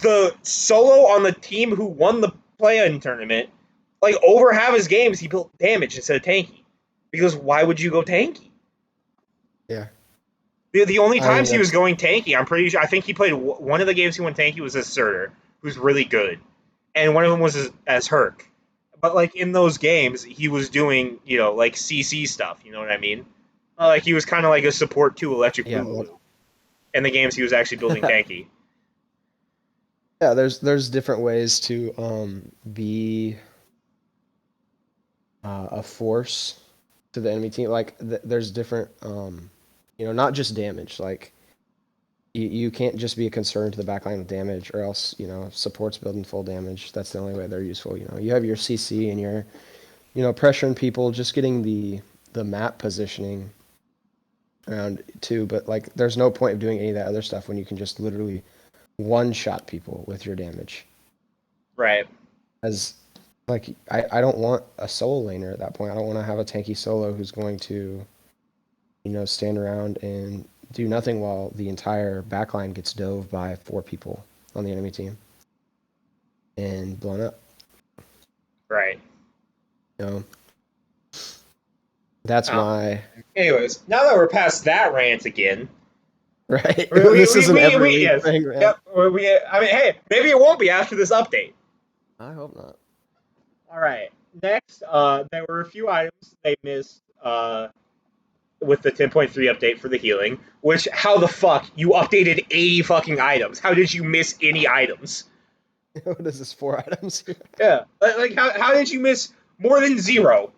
the solo on the team who won the play-in tournament, like over half his games he built damage instead of tanky. Because why would you go tanky? Yeah. The only I mean, times he was that's going tanky, I'm pretty sure. I think he played one of the games he went tanky was as Surtur, who's really good, and one of them was as Herc. But like in those games, he was doing like CC stuff. You know what I mean? Like he was kind of like a support to Electric yeah. Boogaloo. In the games, he was actually building tanky. Yeah, there's different ways to be a force to the enemy team. Like there's different not just damage. Like you can't just be a concern to the backline with damage, or else support's building full damage. That's the only way they're useful. You have your CC and your pressuring people, just getting the map positioning around too. But like there's no point of doing any of that other stuff when you can just literally one shot people with your damage. Right. As like I don't want a solo laner at that point. I don't want to have a tanky solo who's going to stand around and do nothing while the entire backline gets dove by 4 people on the enemy team and blown up. Right. That's my Anyways, now that we're past that rant again, right. This isn't every week yes. thing, rant. Yep. I mean, hey, maybe it won't be after this update. I hope not. All right. Next, there were a few items they missed with the 10.3 update for the healing. Which, how the fuck you updated 80 fucking items? How did you miss any items? What is this, 4 items? Yeah, like how did you miss more than 0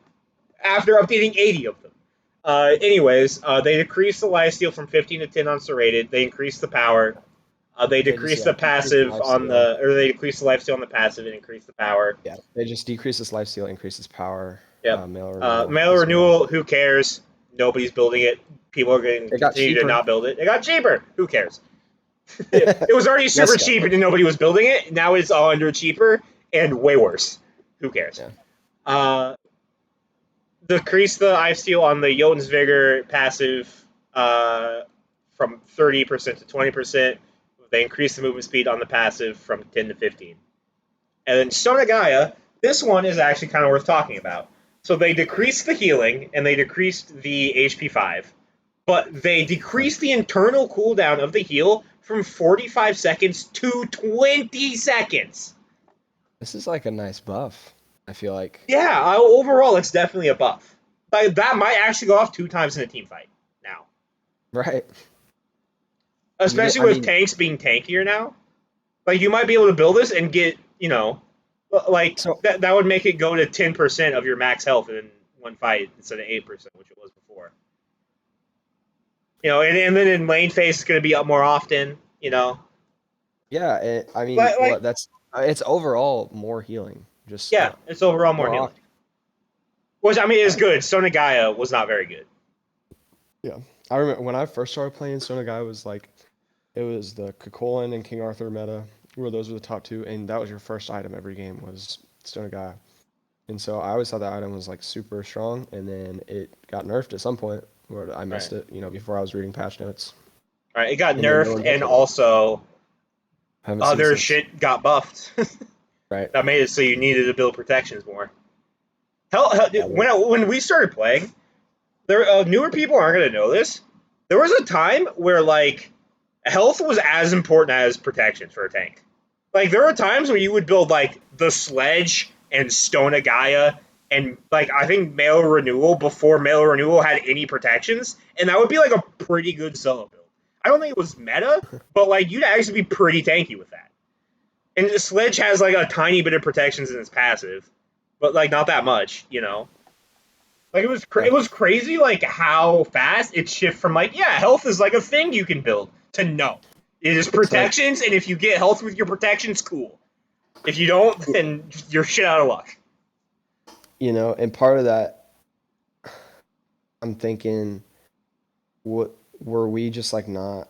after updating 80 of them? Anyways, they decreased the lifesteal from 15 to 10 on serrated. They increased the power. They decreased the passive on the, or they decreased the lifesteal on the passive and increased the power. Yeah, they just decrease this lifesteal, increase its power. Yep. Mail renewal. Mail renewal. Who cares? Nobody's building it. People are going to It got continue to cheaper. not build it. It got cheaper. Who cares? It was already super Yes, cheap and nobody was building it. Now it's all under cheaper and way worse. Who cares? Yeah. Decrease the lifesteal on the Jotun's Vigor passive from 30% to 20%. They increase the movement speed on the passive from 10 to 15. And then Sonagaya, this one is actually kind of worth talking about. So they decreased the healing and they decreased the HP 5, but they decreased the internal cooldown of the heal from 45 seconds to 20 seconds. This is like a nice buff, I feel like. Yeah, overall, it's definitely a buff. Like, that might actually go off 2 times in a team fight now. Right. Especially with tanks being tankier now. Like, you might be able to build this and get, like, that would make it go to 10% of your max health in one fight instead of 8%, which it was before. And then in lane phase, it's going to be up more often, Yeah, I mean, it's overall more healing. Just it's overall more healing. Which, I mean, is good. Sonagaya was not very good. Yeah. I remember when I first started playing, Sonagaya was like, it was the Kukulin and King Arthur meta, where those were the top 2, and that was your first item every game was Sonagaya. And so I always thought that item was like super strong, and then it got nerfed at some point where I missed it, before I was reading patch notes. Right, it got nerfed, and also other shit got buffed. Right. That made it so you needed to build protections more. When we started playing, newer people aren't going to know this. There was a time where like health was as important as protections for a tank. Like there were times where you would build like the Sledge and Stonagaya and like I think Mail Renewal before Mail Renewal had any protections, and that would be like a pretty good solo build. I don't think it was meta, but like you'd actually be pretty tanky with that. And the Sledge has like a tiny bit of protections in its passive, but like not that much, Like it was crazy, like how fast it shifted from like health is like a thing you can build to no, it is protections, and if you get health with your protections, cool. If you don't, then you're shit out of luck. And part of that, I'm thinking, what were we just like not,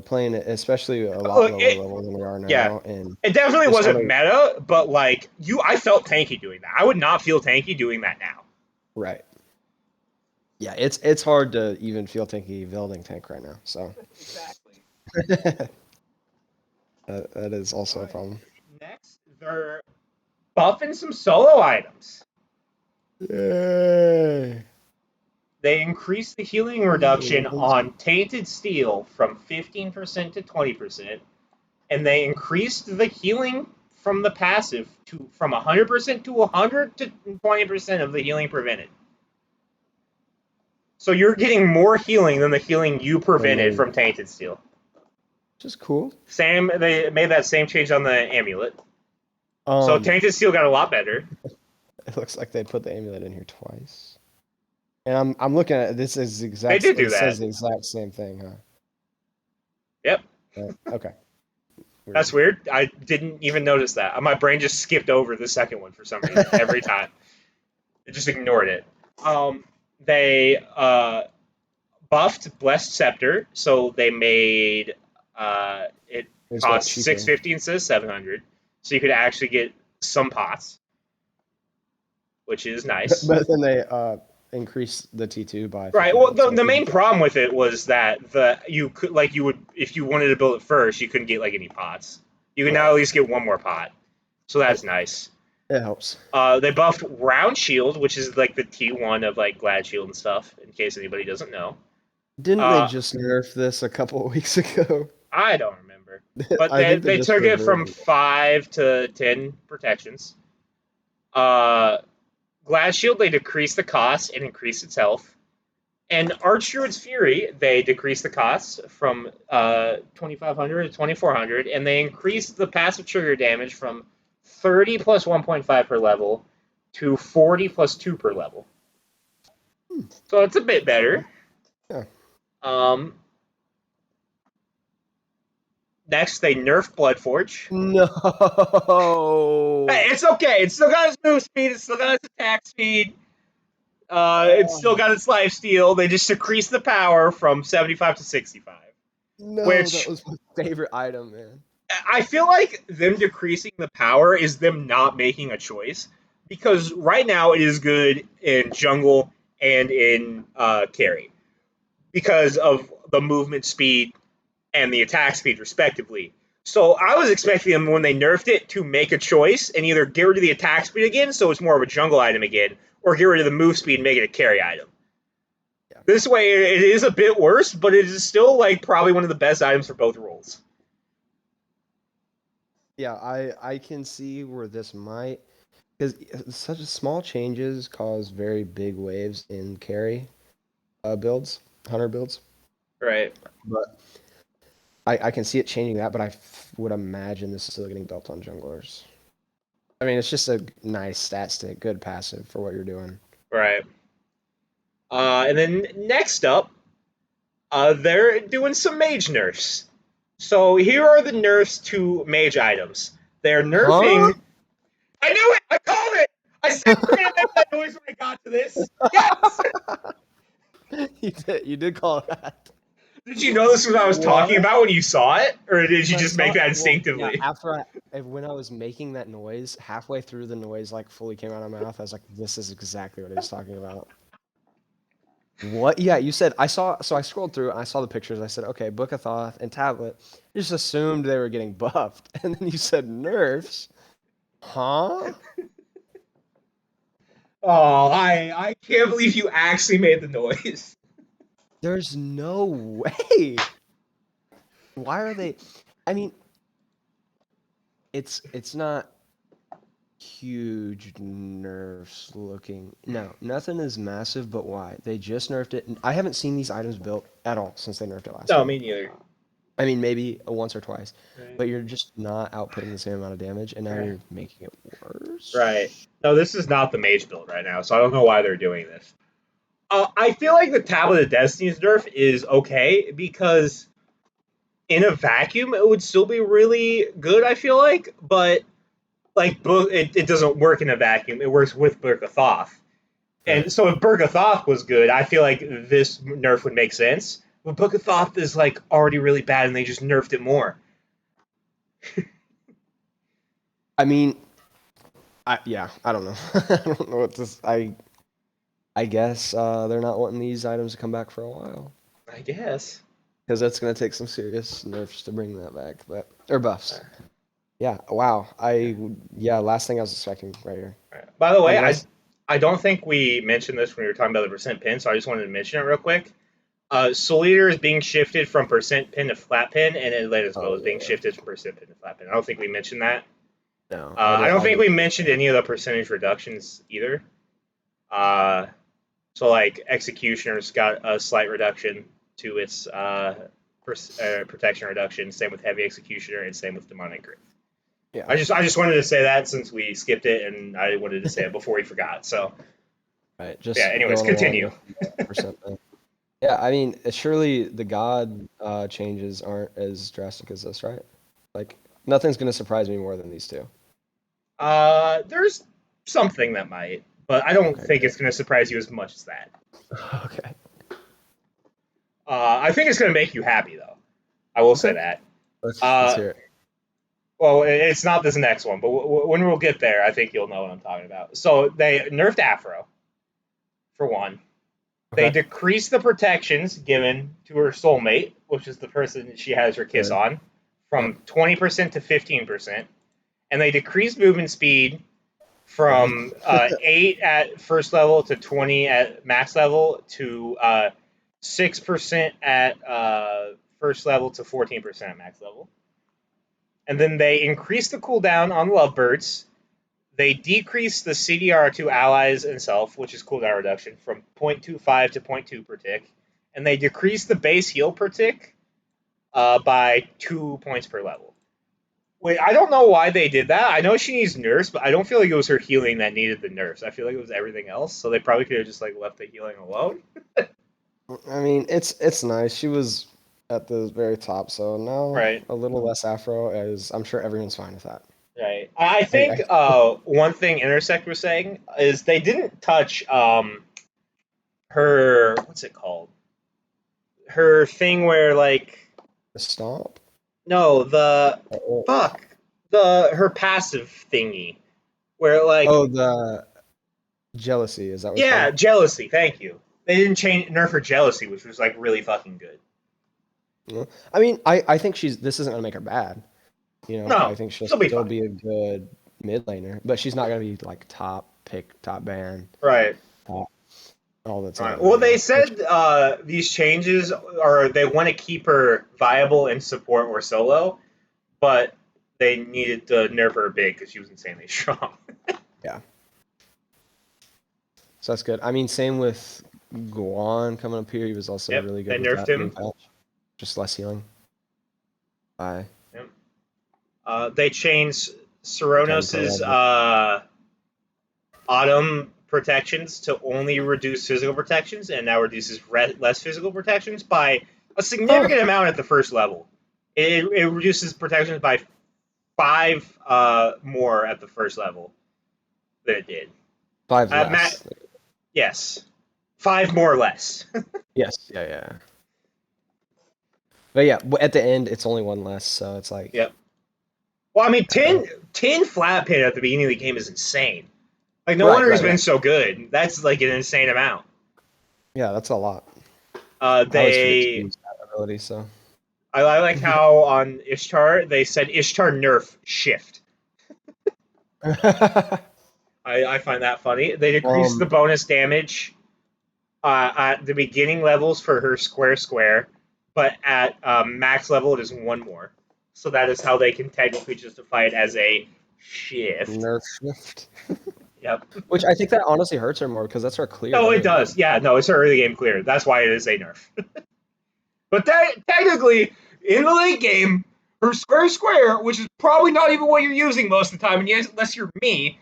playing it, especially a lot Look, lower level than we are yeah, now, and it definitely just wasn't on a meta, but like I felt tanky doing that. I would not feel tanky doing that now. right. Yeah, it's hard to even feel tanky building tank right now. So Exactly. that is also a Alright. problem. Next, they're buffing some solo items. Yay! They increased the healing reduction on Tainted Steel from 15% to 20%, and they increased the healing from the passive from 100% to 100 to 20% of the healing prevented. So you're getting more healing than the healing you prevented from Tainted Steel. Which is cool. They made that same change on the amulet. So Um, Tainted Steel got a lot better. it looks like they put the amulet in here twice. And I'm looking at it, this is They exact. did do It that. says the exact same thing, huh? Yep. Okay. That's weird. I didn't even notice that. My brain just skipped over the second one for some reason every time. It just ignored it. They buffed Blessed Scepter, so they made it It's what cost cheaper. 650 instead of 700, so you could actually get some pots, which is nice. But then they increase the T2 by 50 Right. Well, gold. So the main problem with it was that you would if you wanted to build it first, you couldn't get like any pots. You can now at least get one more pot, so that's nice. it helps. They buffed Round Shield, which is like the T1 of like Glad Shield and stuff. In case anybody doesn't know, Didn't they just nerf this a couple of weeks ago? I don't remember, but I think they they just took it from reverted it. 5 to 10 protections. Glad Shield, they decreased the cost and increased its health. And Archdruid's Fury, they decreased the cost from 2,500 to 2,400, and they increased the passive trigger damage from 30 plus 1.5 per level to 40 plus 2 per level. So it's a bit better. Yeah. Um, Next, they nerfed Bloodforge. No. Hey, it's okay. It's still got its move speed. It's still got its attack speed. It's still got its life steal. They just decreased the power from 75 to 65. No, Which that was my favorite item, man. I feel like them decreasing the power is them not making a choice. Because right now it is good in jungle and in carry. Because of the movement speed and the attack speed, respectively. So I was expecting them, when they nerfed it, to make a choice and either get rid of the attack speed again, so it's more of a jungle item again, or get rid of the move speed and make it a carry item. Yeah. This way, it is a bit worse, but it is still like probably one of the best items for both roles. Yeah, I can see where this might, because such small changes cause very big waves in carry builds, hunter builds. Right. But I can see it changing that, but I would imagine this is still getting built on junglers. I mean, it's just a nice stat stick, good passive for what you're doing. Right. And then next up, they're doing some mage nerfs. So here are the nerfs to mage items. They're nerfing. Huh? I knew it. I called it. I said we're gonna make that noise when I got to this. Yes. You did call it that. Did you know this was what I was talking about when you saw it, or did you When I just saw make that it, instinctively? yeah, when I was making that noise, halfway through the noise like fully came out of my mouth, I was like, this is exactly what he was talking about. What? Yeah, you said I saw. So I scrolled through and I saw the pictures. I said, okay, Book of Thoth and Tablet. I just assumed they were getting buffed, and then you said nerfs. Huh? Oh, I can't believe you actually made the noise. There's no way. Why are they? I mean, it's not huge nerfs looking. No, nothing is massive, but why? They just nerfed it. I haven't seen these items built at all since they nerfed it last No, time. me neither. I mean, maybe once or twice, Right. but you're just not outputting the same amount of damage, and now Right. you're making it worse. Right. No, this is not the mage build right now, so I don't know why they're doing this. I feel like the Tablet of Destiny's nerf is okay because in a vacuum it would still be really good. I feel like, but like it doesn't work in a vacuum. It works with Book of Thoth, And so if Burgathoth was good, I feel like this nerf would make sense. But Burgathoth is like already really bad, and they just nerfed it more. I mean, I don't know. I don't know what this. I guess they're not wanting these items to come back for a while I guess. because that's gonna take some serious nerfs to bring that back, but or buffs. Yeah. Wow. Last thing I was expecting right here. By the way, Unless, I don't think we mentioned this when we were talking about the percent pin, so I just wanted to mention it real quick. Soul Eater is being shifted from percent pin to flat pin, and Atlantis Bow is being shifted from percent pin to flat pin. I don't think we mentioned that. no, I don't think we didn't. mentioned any of the percentage reductions either. So like Executioner's got a slight reduction to its protection reduction. Same with Heavy Executioner, and same with Demonic Grip. Yeah. I just wanted to say that since we skipped it, and I wanted to say it before we forgot. So Right. Just yeah. Anyways, going along continue. with the percent. Yeah. I mean, surely the god changes aren't as drastic as this, right? Like nothing's gonna surprise me more than these two. There's something that might, but I don't Okay. think it's going to surprise you as much as that. Okay. I think it's going to make you happy, though. I will say that. Let's hear it. Well, it's not this next one, but when we'll get there, I think you'll know what I'm talking about. So they nerfed Afro, for one. They Okay. decreased the protections given to her soulmate, which is the person she has her kiss Good. on, from 20% to 15%. And they decreased movement speed from 8 at first level to 20 at max level to 6% at first level to 14% at max level. And then they increased the cooldown on Lovebirds. They decreased the CDR to allies and self, which is cooldown reduction, from 0.25 to 0.2 per tick. And they decreased the base heal per tick by 2 points per level. Wait, I don't know why they did that. I know she needs nerfs, but I don't feel like it was her healing that needed the nerfs. I feel like it was everything else. So they probably could have just like left the healing alone. I mean, it's nice. She was at the very top, so now Right. a little less afro, as I'm sure everyone's fine with that. Right. I think I one thing Intersect was saying is they didn't touch her, what's it called? Her thing where like the stomp. no, the Oh, fuck. Her passive thingy. Where like the jealousy. Is that what it's yeah, called? jealousy, thank you. They didn't change nerf her jealousy, which was like really fucking good. Yeah. I mean, I think this isn't gonna make her bad. I No, think she'll she'll be still fine. be a good mid laner, but she's not gonna be like top pick, top ban, Right. all the All right. time. Well, they Which, said these changes are they want to keep her viable in support or solo, but they needed to nerf her big because she was insanely strong. yeah. So that's good. I mean, same with Guan coming up here. He was also Yep, really they good with nerfed that new him. patch. Just less healing. By Yep. They changed 10 per Coronos's level. autumn protections to only reduce physical protections, and now reduces less physical protections by a significant amount at the first level. It reduces protections by 5 more at the first level than it did. 5 Matt, less. yes, 5 more or less. Yes. Yeah. But yeah, at the end, it's only 1 less, so it's like. Yep. Well, I mean, 10 flat pin at the beginning of the game is insane. Like, no wonder he's been so good. That's like an insane amount. Yeah, that's a lot. Uh, I always forget to they, use that ability, so. I like how on Ishtar they said Ishtar nerf shift. I find that funny. They decreased the bonus damage at the beginning levels for her square, but at max level it is 1 more. So that is how they can technically justify it as a shift. Nerf shift. Yep. Which I think that honestly hurts her more because that's her clear. No, it anyway. does. Yeah, no, it's an early game clear. That's why it is a nerf. But technically, in the late game, her square, which is probably not even what you're using most of the time, unless you're me,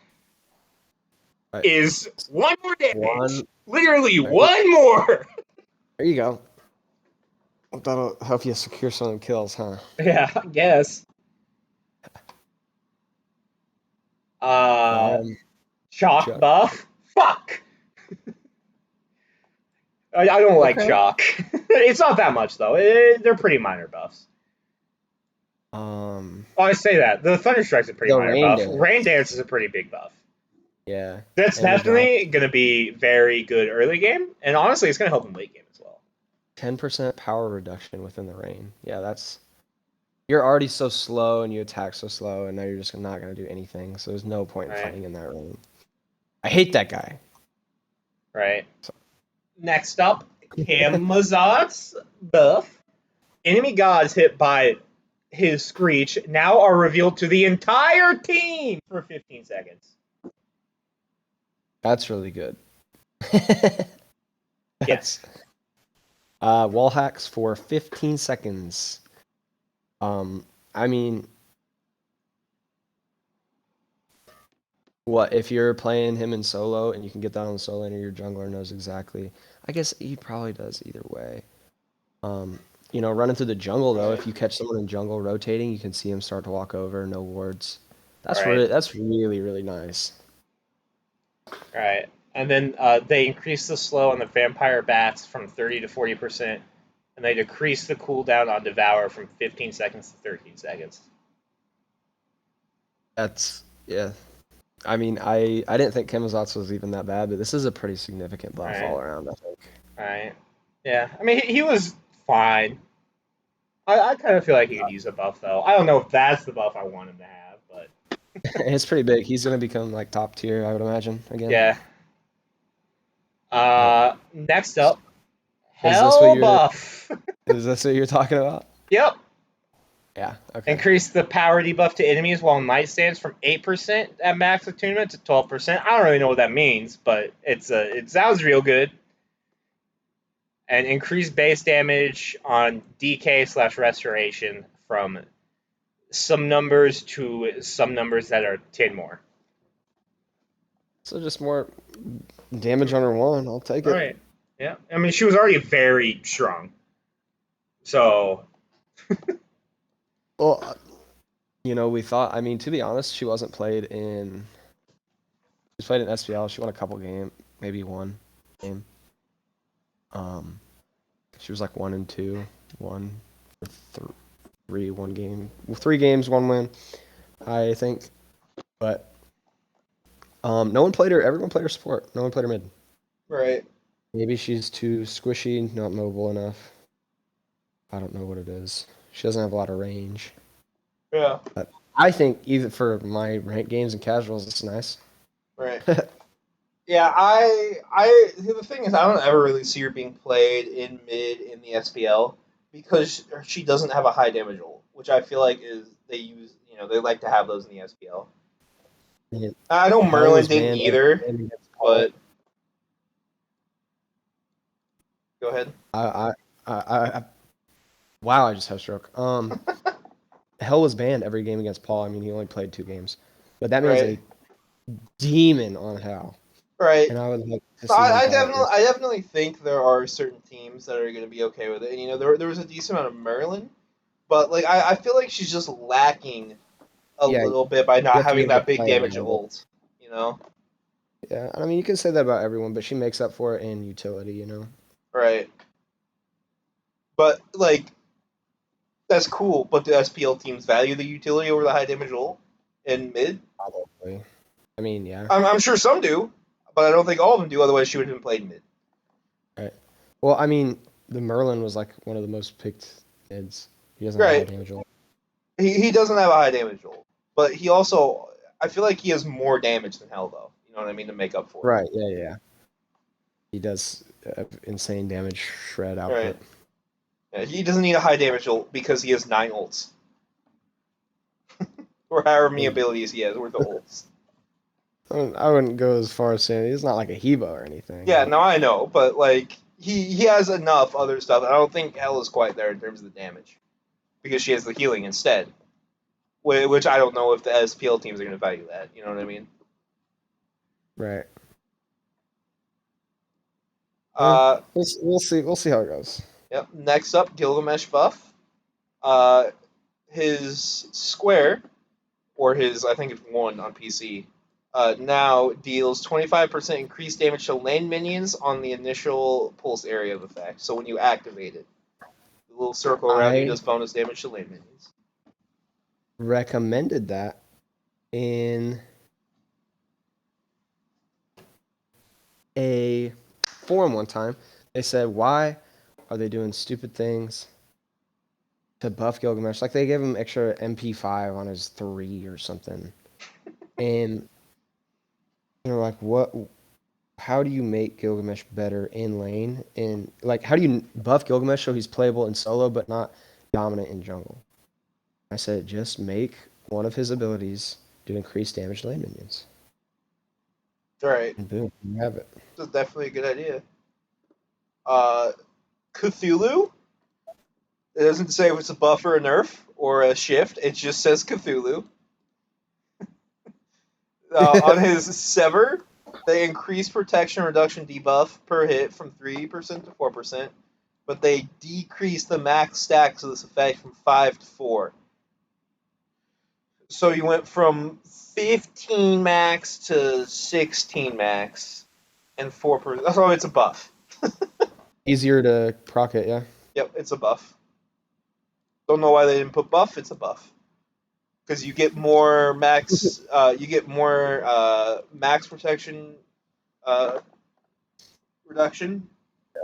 Right. is 1 more damage. 1. Literally 1 more. There you go. That'll help you secure some kills, huh? Yeah, I guess. Shock Chuck. buff. Fuck. I don't like Okay. shock. It's not that much though. They're pretty minor buffs. Um, Oh, I say that the Thunder Strike's a pretty the minor rain buff. dance. Rain Dance is a pretty big buff. Yeah. That's And the drop. definitely going to be very good early game, and honestly, it's going to help in late game as well. 10% power reduction within the rain. Yeah, that's. You're already so slow and you attack so slow, and now you're just not going to do anything. So there's no point in Right. fighting in that rain. I hate that guy. Right. Next up, Camazot's buff. Enemy gods hit by his Screech now are revealed to the entire team for 15 seconds. That's really good. Yes. Wall hacks for 15 seconds. I mean, what if you're playing him in solo and you can get that on the solo lane, or your jungler knows exactly? I guess he probably does either way. Running through the jungle though, if you catch someone in jungle rotating, you can see him start to walk over, no wards. That's Right. really really nice. Right. And then they increase the slow on the vampire bats from 30 to 40%, and they decrease the cooldown on Devour from 15 seconds to 13 seconds. That's yeah. I mean, I didn't think Camazotz was even that bad, but this is a pretty significant buff Right. all around, I think. Right. Yeah. I mean, he was fine. I kind of feel like he could use a buff, though. I don't know if that's the buff I want him to have, but It's pretty big. He's gonna become like top tier, I would imagine, again. yeah. Next up, Is this what Hell you're buff. is this what you're talking about? Yep. Yeah, okay. Increase the power debuff to enemies while Night stands from 8% at max attunement to 12%. I don't really know what that means, but it sounds real good. And increase base damage on DK/restoration from some numbers to some numbers that are 10 more. So just more damage on her one. I'll take it. Right. Yeah. I mean, she was already very strong. So. Well, we thought. I mean, to be honest, she wasn't played in. She's played in SPL. She won a couple game, maybe one game. She was like 1-2, 1-3, one game, 3 games, 1 win, I think. But no one played her. Everyone played her support. No one played her mid. Right. Maybe she's too squishy, not mobile enough. I don't know what it is. She doesn't have a lot of range. Yeah. But I think even for my ranked games and casuals, it's nice. Right. Yeah, the thing is, I don't ever really see her being played in mid in the SPL because she doesn't have a high damage ult, which I feel like they like to have those in the SPL. Yeah. I know Hell Merlin was didn't banned either, against Paul. but go ahead. Wow, I just had a stroke. Hell was banned every game against Paul. I mean, he only played 2 games, but that man's Right. a demon on Hell. Right. And I would like to So see him I play it. definitely think there are certain teams that are going to be okay with it. And there was a decent amount of Merlin, but like I feel like she's just lacking a Yeah, little bit by you not have to be having able to that big play damage around it. ult. You know. Yeah, I mean, you can say that about everyone, but she makes up for it in utility, Right. But like that's cool. But do SPL teams value the utility over the high damage ult in mid? Probably. I mean, yeah. I'm sure some do, but I don't think all of them do. Otherwise, she would have been played mid. Right. Well, I mean, the Merlin was like one of the most picked mids. He doesn't have high Right. damage ult. He doesn't have a high damage ult, but he also I feel like he has more damage than Hell though. You know what I mean to make up for it. Right. Yeah. He does insane damage shred output. Right. Yeah, he doesn't need a high damage ult because he has 9 ults. Or however many abilities he has worth of ults. I wouldn't go as far as saying he's not like a Hebo or anything. Yeah, no, I know, but like he has enough other stuff. I don't think Hell is quite there in terms of the damage because she has the healing instead. Which I don't know if the SPL teams are going to value that. You know what I mean? Right. We'll see. We'll see how it goes. Yep. Next up, Gilgamesh buff. His square, or his I think it's 1 on PC, now deals 25% increased damage to lane minions on the initial pulse area of effect. So when you activate it, the little circle around you I does bonus damage to lane minions. recommended that in a forum one time. They said, why are they doing stupid things to buff Gilgamesh? Like they gave him extra MP5 on his 3 or something. And they're like, what? How do you make Gilgamesh better in lane? And like, how do you buff Gilgamesh so he's playable in solo but not dominant in jungle? I said, just make one of his abilities do increased damage to lane minions. All right, And boom, you have it. that's definitely a good idea. Cthulhu. It doesn't say if it's a buff or a nerf or a shift. It just says Cthulhu. On his Sever, they increase protection reduction debuff per hit from 3% to 4%, but they decrease the max stacks of this effect from 5 to 4. So you went from 15 max to 16 max and 4%. That's why it's a buff. Easier to proc it, yeah. Yep, it's a buff. Don't know why they didn't put buff. It's a buff because you get more max. You get more max protection reduction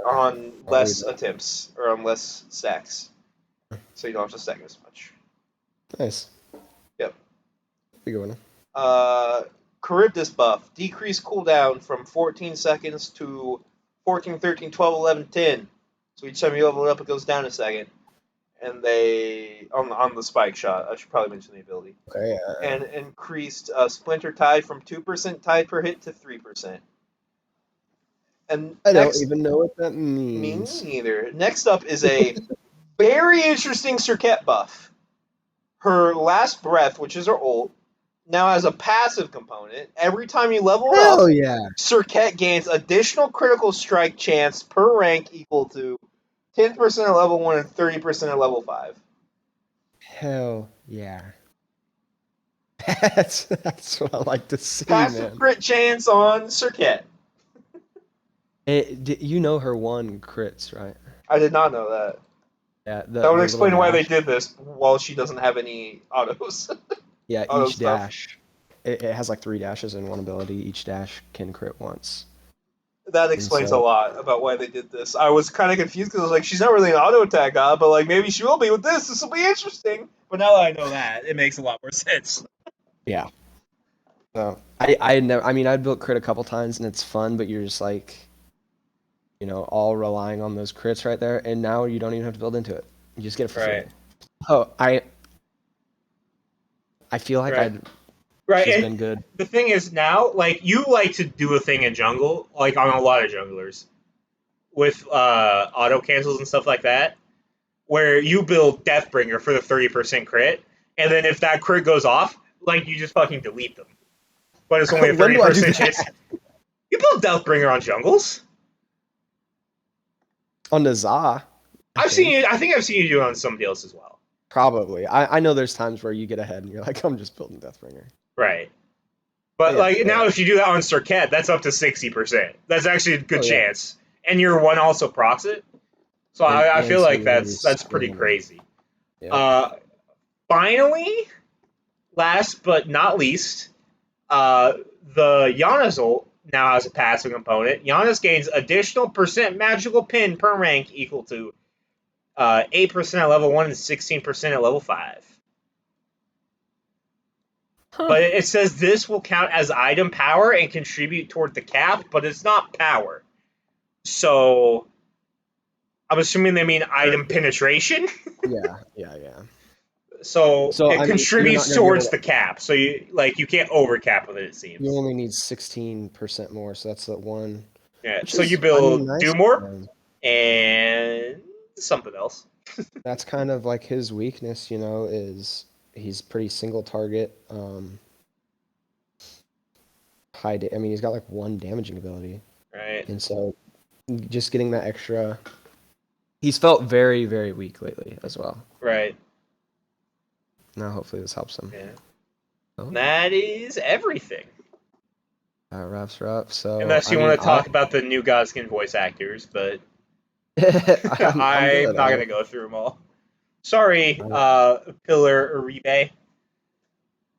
on less attempts or on less stacks, so you don't have to stack as much. Nice. Yep. Good one. Charybdis buff. Decrease cooldown from 14 seconds to 14, 13, 12, 11, 10. So each time you level it up, it goes down a second. And they, on the spike shot, I should probably mention the ability. Okay. And increased Splinter Tide from 2% tide per hit to 3%. And I next, don't even know what that me means. neither. Next up is a very interesting Serket buff. Her Last Breath, which is her ult, now has a passive component. Every time you level it up, Hell yeah. Serket gains additional critical strike chance per rank equal to 10% at level 1 and 30% at level 5. Hell yeah. That's what I like to see, Passive man. crit chance on Serket. You know her one crits, right? I did not know that. Yeah, That would the explain little why they dash. did this while she doesn't have any autos. Yeah, auto each stuff. dash. It has like 3 dashes in one ability. Each dash can crit once. That explains a so- lot about why they did this. I was kind of confused because I was like, she's not really an auto attack god, but like maybe she will be with this. This will be interesting. But now that I know that, it makes a lot more sense. Yeah. So I never. I mean, I built crit a couple times and it's fun, but you're just like, all relying on those crits right there, and now you don't even have to build into it. You just get it for free. Oh, I feel like Right, she's and been good. the thing is now, like, you like to do a thing in jungle, like on a lot of junglers, with auto cancels and stuff like that, where you build Deathbringer for the 30% crit, and then if that crit goes off, like, you just fucking delete them. But it's only a When do I do 30% chance. that? You build Deathbringer on jungles. On the Za. I think I've seen you do it on somebody else as well. Probably. I know there's times where you get ahead and you're like, I'm just building Deathbringer. Right. But Yeah. now if you do that on Serket, that's up to 60%. That's actually a good Oh, yeah. chance. And your one also procs it. So I feel like that's pretty crazy. Yeah. Finally, last but not least, the Giannis ult now has a passive component. Giannis gains additional percent magical pin per rank equal to 8% at level 1 and 16% at level 5. Huh. But it says this will count as item power and contribute toward the cap, but it's not power. So I'm assuming they mean item penetration. Yeah. So it I mean, contributes towards the cap. So you can't overcap with it. It seems. you only need 16% more, so that's the one. Yeah. So you build do more and something else. That's kind of like his weakness, is he's pretty single target. I mean, he's got like 1 damaging ability. Right. And so just getting that extra. He's felt very, very weak lately as well. Right. Now hopefully this helps him. Yeah. Oh. That is everything. Wraps her up. So Unless I you mean, want to talk about the new Godskin voice actors, but I'm I'm good. not gonna go through them all. Sorry, I, Pillar Uribe.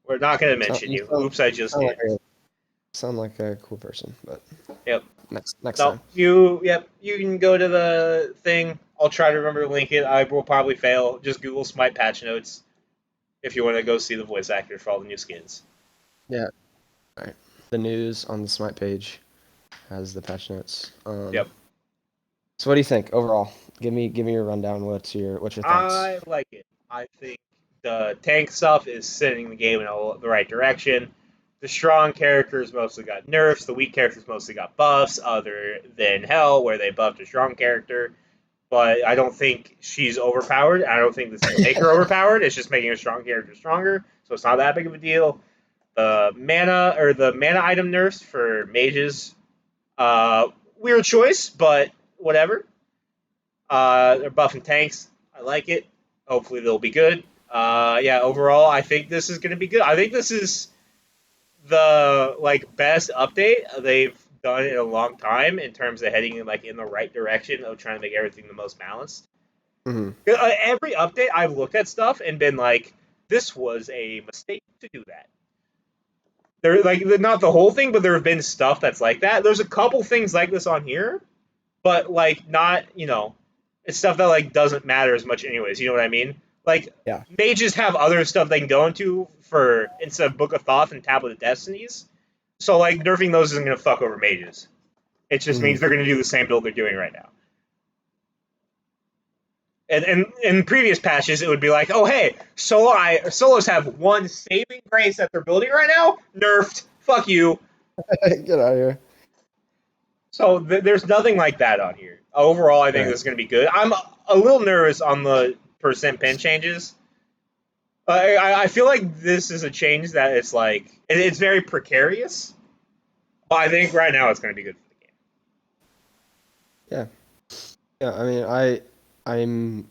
We're not gonna sound, mention you you. sound, Oops, I just sound did. like a sound like a cool person, but Yep. next No, time. you can go to the thing. I'll try to remember to link it. I will probably fail. Just Google Smite patch notes if you want to go see the voice actors for all the new skins. Yeah. All right. The news on the Smite page has the patch notes. Yep. So what do you think overall? Give me your rundown. What's your thoughts? I like it. I think the tank stuff is sending the game in the right direction. The strong characters mostly got nerfs. The weak characters mostly got buffs, other than Hell, where they buffed a strong character. But I don't think she's overpowered. I don't think this will make her overpowered. It's just making a strong character stronger, so it's not that big of a deal. The mana item nerfs for mages, weird choice, but whatever. They're buffing tanks. I like it. Hopefully they'll be good. Yeah, overall, I think this is going to be good. I think this is the best update they've done in a long time in terms of heading in the right direction of trying to make everything the most balanced. Hmm. Every update I've looked at stuff and been like, this was a mistake to do that. There not the whole thing, but there have been stuff that's like that. There's a couple things like this on here, but not it's stuff that doesn't matter as much anyways. You know what I mean? Yeah. Mages have other stuff they can go into for instead of Book of Thoth and Tablet of Destinies. So nerfing those isn't gonna fuck over mages. It just Hmm. means they're gonna do the same build they're doing right now. And in previous patches, it would be like, oh hey, solos have one saving grace that they're building right now. Nerfed. Fuck you. Get out of here. So there's nothing like that on here. Overall, I All think right. this is going to be good. I'm a little nervous on the percent pin changes. I feel like this is a change that it's very precarious. But I think right now it's going to be good for the game. Yeah. Yeah. I mean, I'm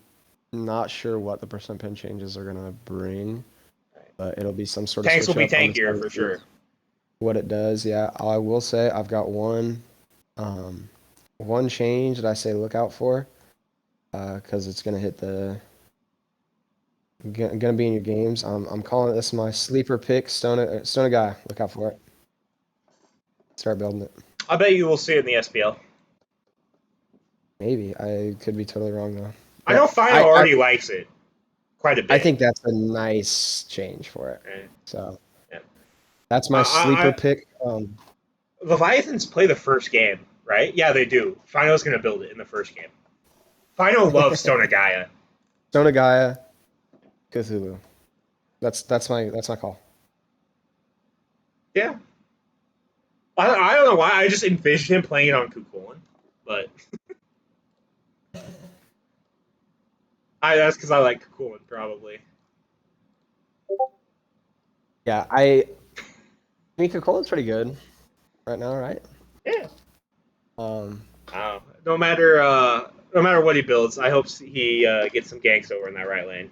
not sure what the percent pin changes are gonna bring, but it'll be some sort of Tanks will switch be up on the side tankier of for the sure. field. What it does, yeah. I will say I've got one change that I say look out for, because it's gonna hit gonna be in your games. I'm calling this my sleeper pick. Stone guy. Look out for it. Start building it. I bet you will see it in the SPL. Maybe I could be totally wrong though. I know But Final already likes it quite a I bit. think that's a nice change for it. Right? So Yeah. that's my sleeper pick. Leviathans play the first game, right? Yeah, they do. Final's going to build it in the first game. Final loves Stonagaya. Stone Gaia, Cthulhu. That's my call. Yeah. I don't know why. I just envisioned him playing it on Kukulin, but that's because I like Kukulin, probably. Yeah, I Mika Colin's pretty good right now, right? Yeah. Um, No matter what he builds, I hope he gets some ganks over in that right lane.